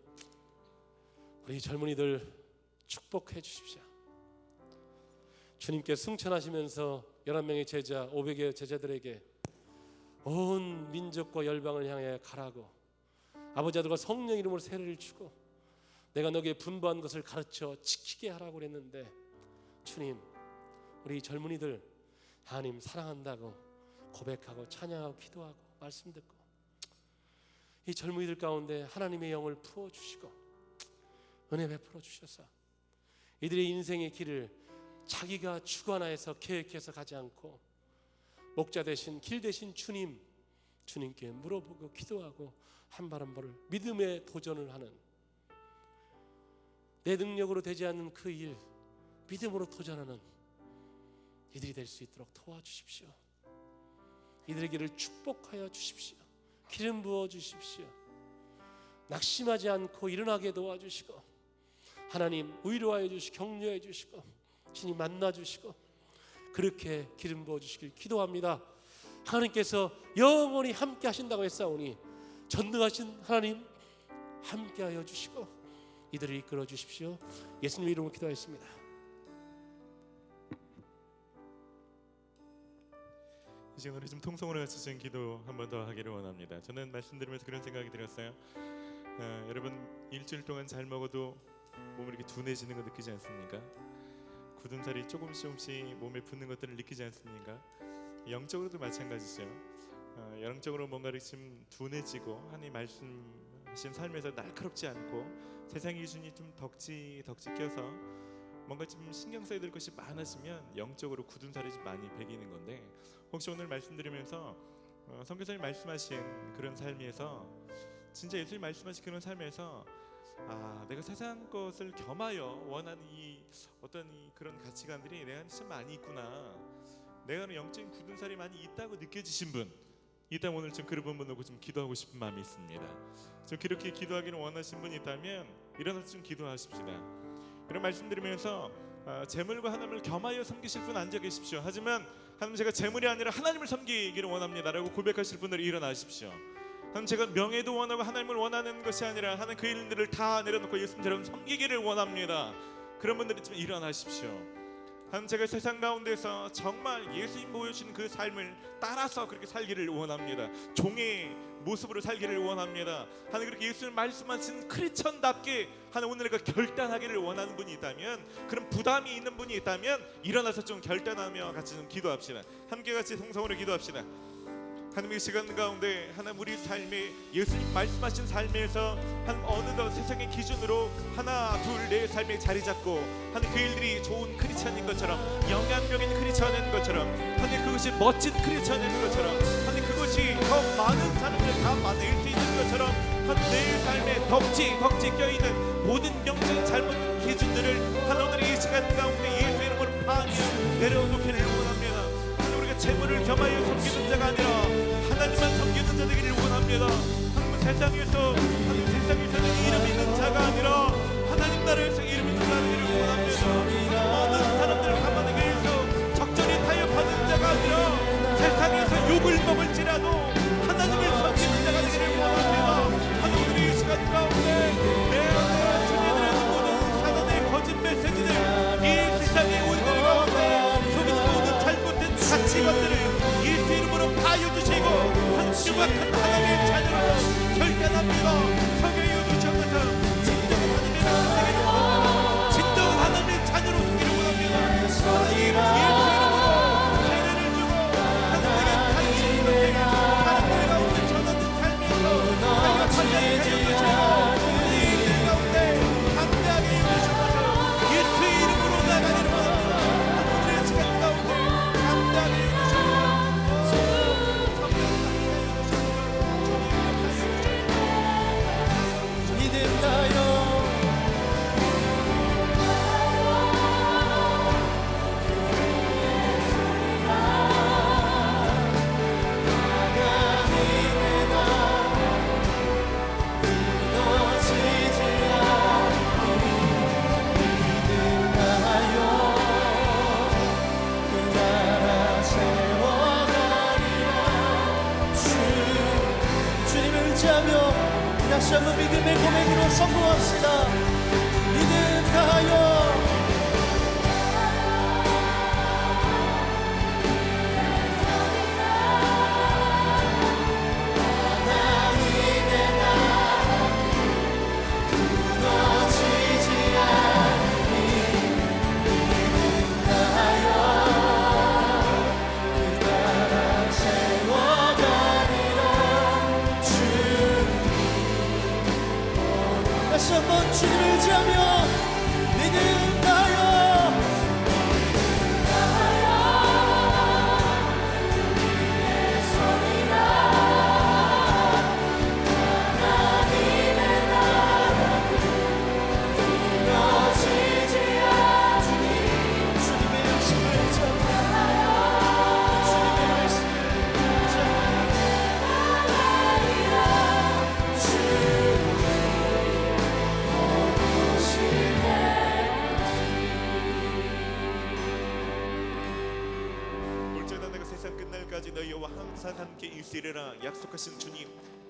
우리 젊은이들 축복해 주십시오. 주님께 승천하시면서 11명의 제자, 500의 제자들에게 온 민족과 열방을 향해 가라고, 아버지 아들과 성령 이름으로 세례를 주고 내가 너에게 분부한 것을 가르쳐 지키게 하라고 그랬는데, 주님, 우리 젊은이들 하나님 사랑한다고 고백하고 찬양하고 기도하고 말씀 듣고, 이 젊은이들 가운데 하나님의 영을 부어주시고 은혜 베풀어 주셔서 이들의 인생의 길을 자기가 주관하여서 계획해서 가지 않고 목자 대신 길 대신 주님께 물어보고 기도하고 한 발 한 발을 믿음의 도전을 하는, 내 능력으로 되지 않는 그 일 믿음으로 도전하는 이들이 될 수 있도록 도와주십시오. 이들의 길을 축복하여 주십시오. 기름 부어 주십시오. 낙심하지 않고 일어나게 도와주시고, 하나님 위로하여 주시고 격려해 주시고 신이 만나 주시고 그렇게 기름 부어 주시길 기도합니다. 하나님께서 영원히 함께 하신다고 했사오니 전능하신 하나님 함께 하여 주시고 이들을 이끌어 주십시오. 예수님 이름으로 기도하였습니다. 이제 오늘 좀 통성으로 같이 좀 기도 한 번 더 하기를 원합니다. 저는 말씀드리면서 그런 생각이 들었어요. 여러분 일주일 동안 잘 먹어도 몸이 이렇게 둔해지는 거 느끼지 않습니까? 굳은 살이 조금씩 몸에 붙는 것들을 느끼지 않습니까? 영적으로도 마찬가지죠. 영적으로 뭔가 좀 둔해지고 하나님 말씀하신 삶에서 날카롭지 않고 세상 기준이 좀 덕지 껴서 뭔가 좀 신경 써야 될 것이 많아지면 영적으로 굳은 살이 좀 많이 배기는 건데, 혹시 오늘 말씀드리면서 선교사님 말씀하신 그런 삶에서 진짜 예수님 말씀하신 그런 삶에서 내가 세상 것을 겸하여 원하는 이 어떤 그런 가치관들이 내 안에 참 많이 있구나, 내가 영적인 굳은 살이 많이 있다고 느껴지신 분 있다면 오늘 좀 그런 분 놓고 좀 기도하고 싶은 마음이 있습니다. 좀 그렇게 기도하기를 원하신 분이 있다면 일어나서 좀 기도하십시다. 이런 말씀드리면서 재물과 하나님을 겸하여 섬기실 분 앉아 계십시오. 하지만 하나님 제가 재물이 아니라 하나님을 섬기기를 원합니다라고 고백하실 분들 일어나십시오. 하나님 제가 명예도 원하고 하나님을 원하는 것이 아니라 하나님 그 일들을 다 내려놓고 예수님처럼 섬기기를 원합니다. 그런 분들이 좀 일어나십시오. 하나님 제가 세상 가운데서 정말 예수님 보여주신 그 삶을 따라서 그렇게 살기를 원합니다. 종의 모습으로 살기를 원합니다. 하나님 그렇게 예수님 말씀하신 크리스천답게 하나님 오늘 내가 결단하기를 원하는 분이 있다면, 그런 부담이 있는 분이 있다면 일어나서 좀 결단하며 같이 좀 기도합시다. 함께 같이 통성으로 기도합시다. 하나님 이 시간 가운데 하나님 우리 삶에 예수님 말씀하신 삶에서 하나님 어느덧 세상의 기준으로 하나 둘 내 삶에 자리 잡고 하나님 그 일들이 좋은 크리스천인 것처럼, 영향력 있는 크리스천인 것처럼, 하나님 그것이 멋진 크리스천인 것처럼, 하나님 그것이 더 많은 사람을 다 만날 수 있는 것처럼 하나님 내 삶에 덕지 껴있는 모든 영적인 잘못 기준들을 하나님 오늘 이 시간 가운데 예수 이름으로 파하며 내려놓기를 원합니다. 하나님 우리가 재물을 겸하여 섬기는 자가 아니라 하나님만 섬기는 자 되기를 원합니다. 하나님 세상에서는 이름 있는 자가 아니라 하나님 나라에서 이름 있는 자가 되기를 원합니다. 모든 사람들을 감안하기 위해서 적절히 타협하는 자가 아니라 세상에서 욕을 먹을지라도 하나님을 섬기는 자가 되기를 원합니다. 하나님 오늘 이 시간 가운데 내 안에 주님들의 모든 사단의 거짓 메시지들, 이 세상의 온들 가운데 속이는 모든 잘못된 가치관들을 예수 이름으로 파여주시고 한심한 하나님의 자녀로 결단합니다. 성경에 주셨듯이 진정한 하나님의 자녀로 섬기를 원합니다. 예수 이름으로 세례를 주고 하나님의 관심을 사람들 가운데 전하는 삶에서 하여 관련하여 주시고 우리 일 가운데 담대하게 해주셔서 예수 이름으로 나가기를 원합니다. 오늘의 시간 가운데 담대하게 해주시고 주님을 의지하며 다시 한번 믿음의 고백으로 성공합시다. 믿음 다하여 다시 한번 주님을 때까지 너희와 항상 함께 있으리라 약속하신 주님,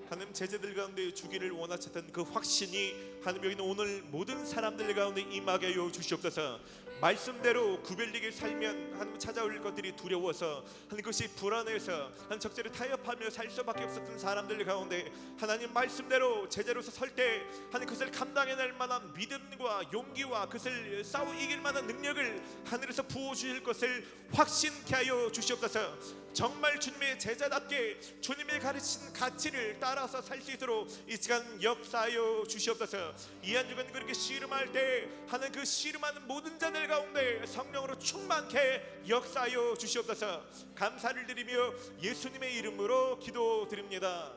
하나님 제자들 가운데 주기를 원하셨던 그 확신이 하나님 여기는 오늘 모든 사람들 가운데 임하게 하여 주시옵소서. 말씀대로 구별되게 살면 하나님 찾아올 것들이 두려워서 하나님 그것이 불안해서 하나님 적절히 타협하며 살 수밖에 없었던 사람들 가운데 하나님 말씀대로 제자로서 설 때 하나님 그것을 감당해낼 만한 믿음과 용기와 그것을 싸워 이길 만한 능력을 하늘에서 부어주실 것을 확신케 하여 주시옵소서. 정말 주님의 제자답게 주님의 가르친 가치를 따라서 살 수 있도록 이 시간 역사하여 주시옵소서. 이 한 주간 그렇게 씨름할 때 하는 그 씨름하는 모든 자들 가운데 성령으로 충만케 역사하여 주시옵소서. 감사를 드리며 예수님의 이름으로 기도드립니다.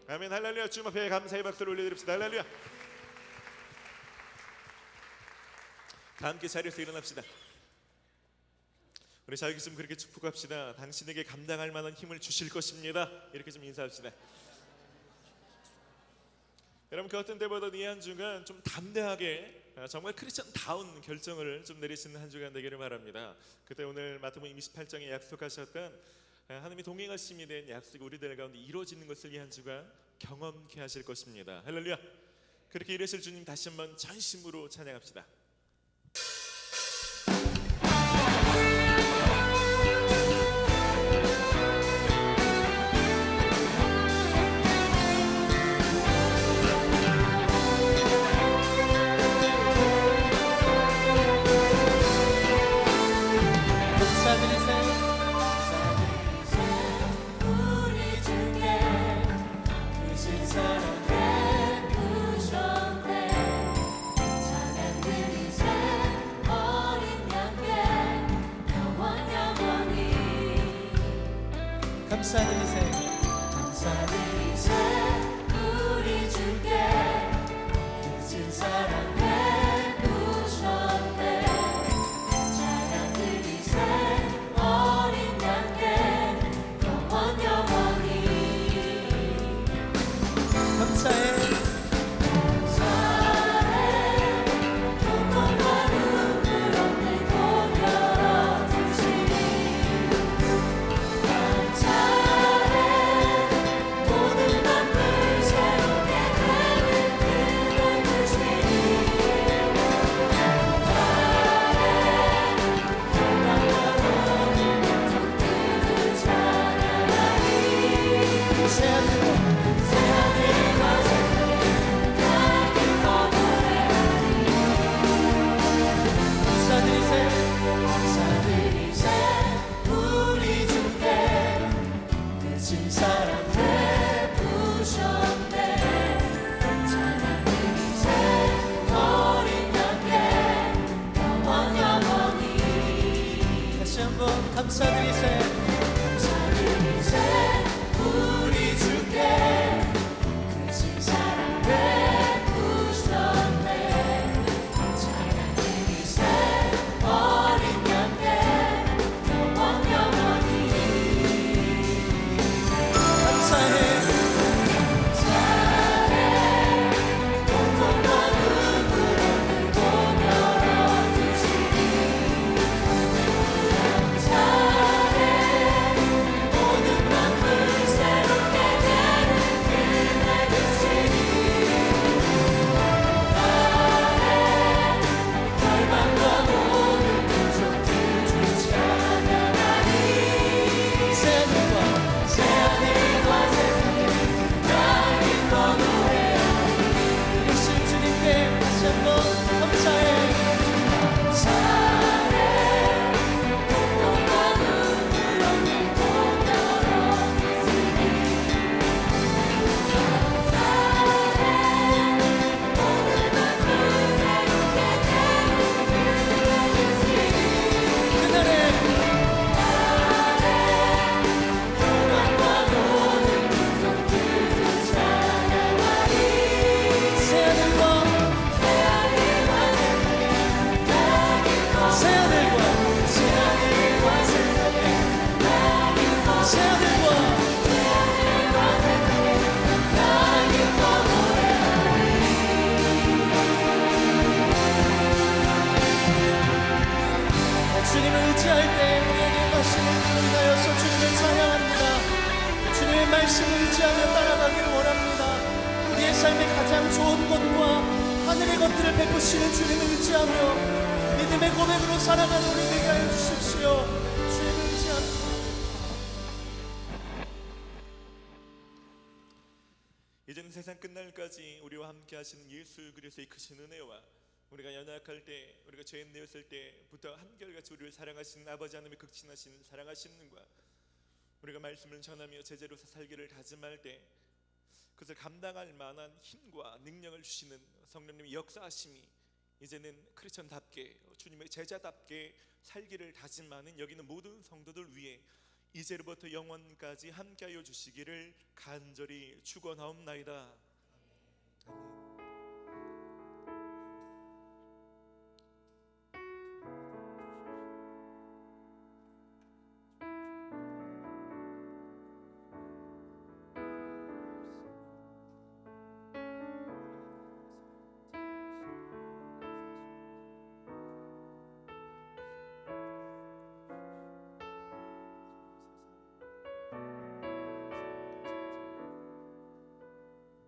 아멘. 할렐루야. 주님 앞에 감사의 박수를 올려드립시다. 할렐루야. 다 함께 자리에서 일어납시다. 우리 자유기 좀 그렇게 축복합시다. 당신에게 감당할 만한 힘을 주실 것입니다. 이렇게 좀 인사합시다. 여러분 그 어떤 때보다 이 한 주간 좀 담대하게 정말 크리스천다운 결정을 좀 내리시는 한 주간 되기를 바랍니다. 그때 오늘 마태복음 28장에 약속하셨던 하나님이 동행하심이 된 약속이 우리들 가운데 이루어지는 것을 이 한 주간 경험케 하실 것입니다. 할렐루야. 그렇게 이루실 주님 다시 한번 전심으로 찬양합시다. 감사드리세 우리 주께 크신 사랑 베푸셨네. 찬양드리세 어린 양께 영원 영원히. 감사해 고통과 눈물 없는 곳 열어주시니. 감사드리세 우리 주께 크신 사랑 베푸셨네. 찬양드리세 어린 양께 영원 영원히. 감사해 고통과 눈물 없는 곳 열어주시니. 주님을 의지할 때 우리에게 마시는 물을 인하여서 주님을 찬양합니다. 삶의 가장 좋은 것과 하늘의 것들을 베푸시는 주님을 의지하며 믿음의 고백으로 살아가는 우리 되게 하여 주십시오. 주님을 의지하며 이제는 세상 끝날까지 우리와 함께 하시는 예수 그리스도의 크신 은혜와 우리가 연약할 때, 우리가 죄인 되었을 때부터 한결같이 우리를 사랑하시는 아버지 하나님의 극진하신 사랑하시는 분과 우리가 말씀을 전하며 제자로서 살기를 다짐할 때 그것을 감당할 만한 힘과 능력을 주시는 성령님의 역사하심이 이제는 크리스천답게 주님의 제자답게 살기를 다짐하는 여기 있는 모든 성도들 위해 이제로부터 영원까지 함께하여 주시기를 간절히 축원하옵나이다. 아멘.